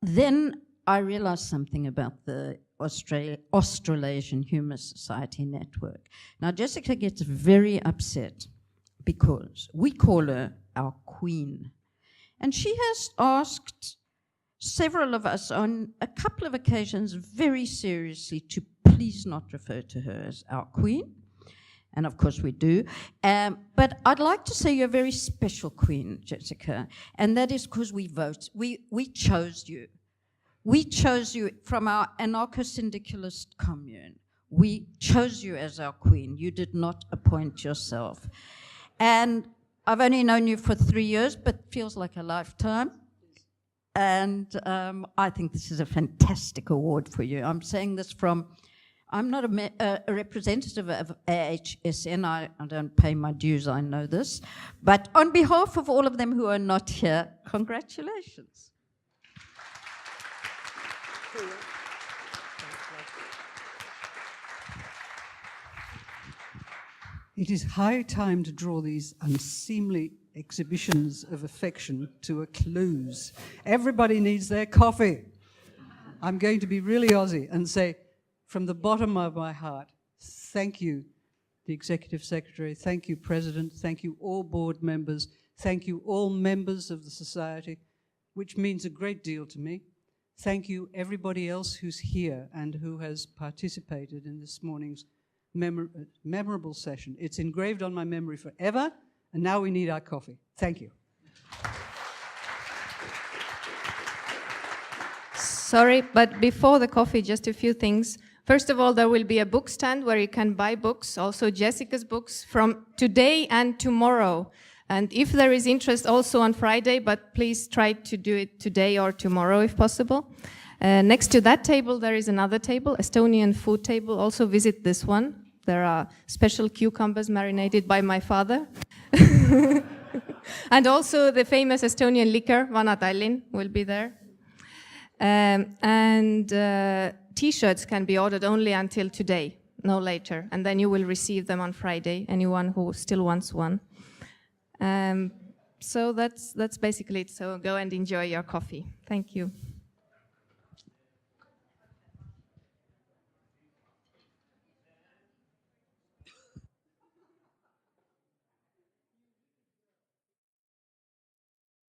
Speaker 7: then I realized something about the Australasian Humour Society Network. Now, Jessica gets very upset because we call her our queen. And she has asked several of us on a couple of occasions very seriously to please not refer to her as our queen. And of course we do. But I'd like to say you're a very special queen, Jessica. And that is because we vote. We chose you. We chose you from our anarcho-syndicalist commune. We chose you as our queen. You did not appoint yourself. And I've only known you for 3 years, but feels like a lifetime. And I think this is a fantastic award for you. I'm saying this from, I'm not a representative of IHSN. I don't pay my dues, I know this. But on behalf of all of them who are not here, congratulations.
Speaker 2: It is high time to draw these unseemly exhibitions of affection to a close. Everybody needs their coffee. I'm going to be really Aussie and say, from the bottom of my heart, thank you, the Executive Secretary, thank you, President, thank you, all board members, thank you, all members of the Society, which means a great deal to me. Thank you, everybody else who's here and who has participated in this morning's memorable session. It's engraved on my memory forever, and now we need our coffee. Thank you.
Speaker 11: Sorry, but before the coffee, just a few things. First of all, there will be a book stand where you can buy books, also Jessica's books, from today and tomorrow. And if there is interest, also on Friday, but please try to do it today or tomorrow if possible. Next to that table, there is another table, Estonian food table. Also visit this one. There are special cucumbers marinated by my father. And also the famous Estonian liquor, Vana Tallinn, will be there. T-shirts can be ordered only until today, no later. And then you will receive them on Friday, anyone who still wants one. So that's basically it. So go and enjoy your coffee. Thank you.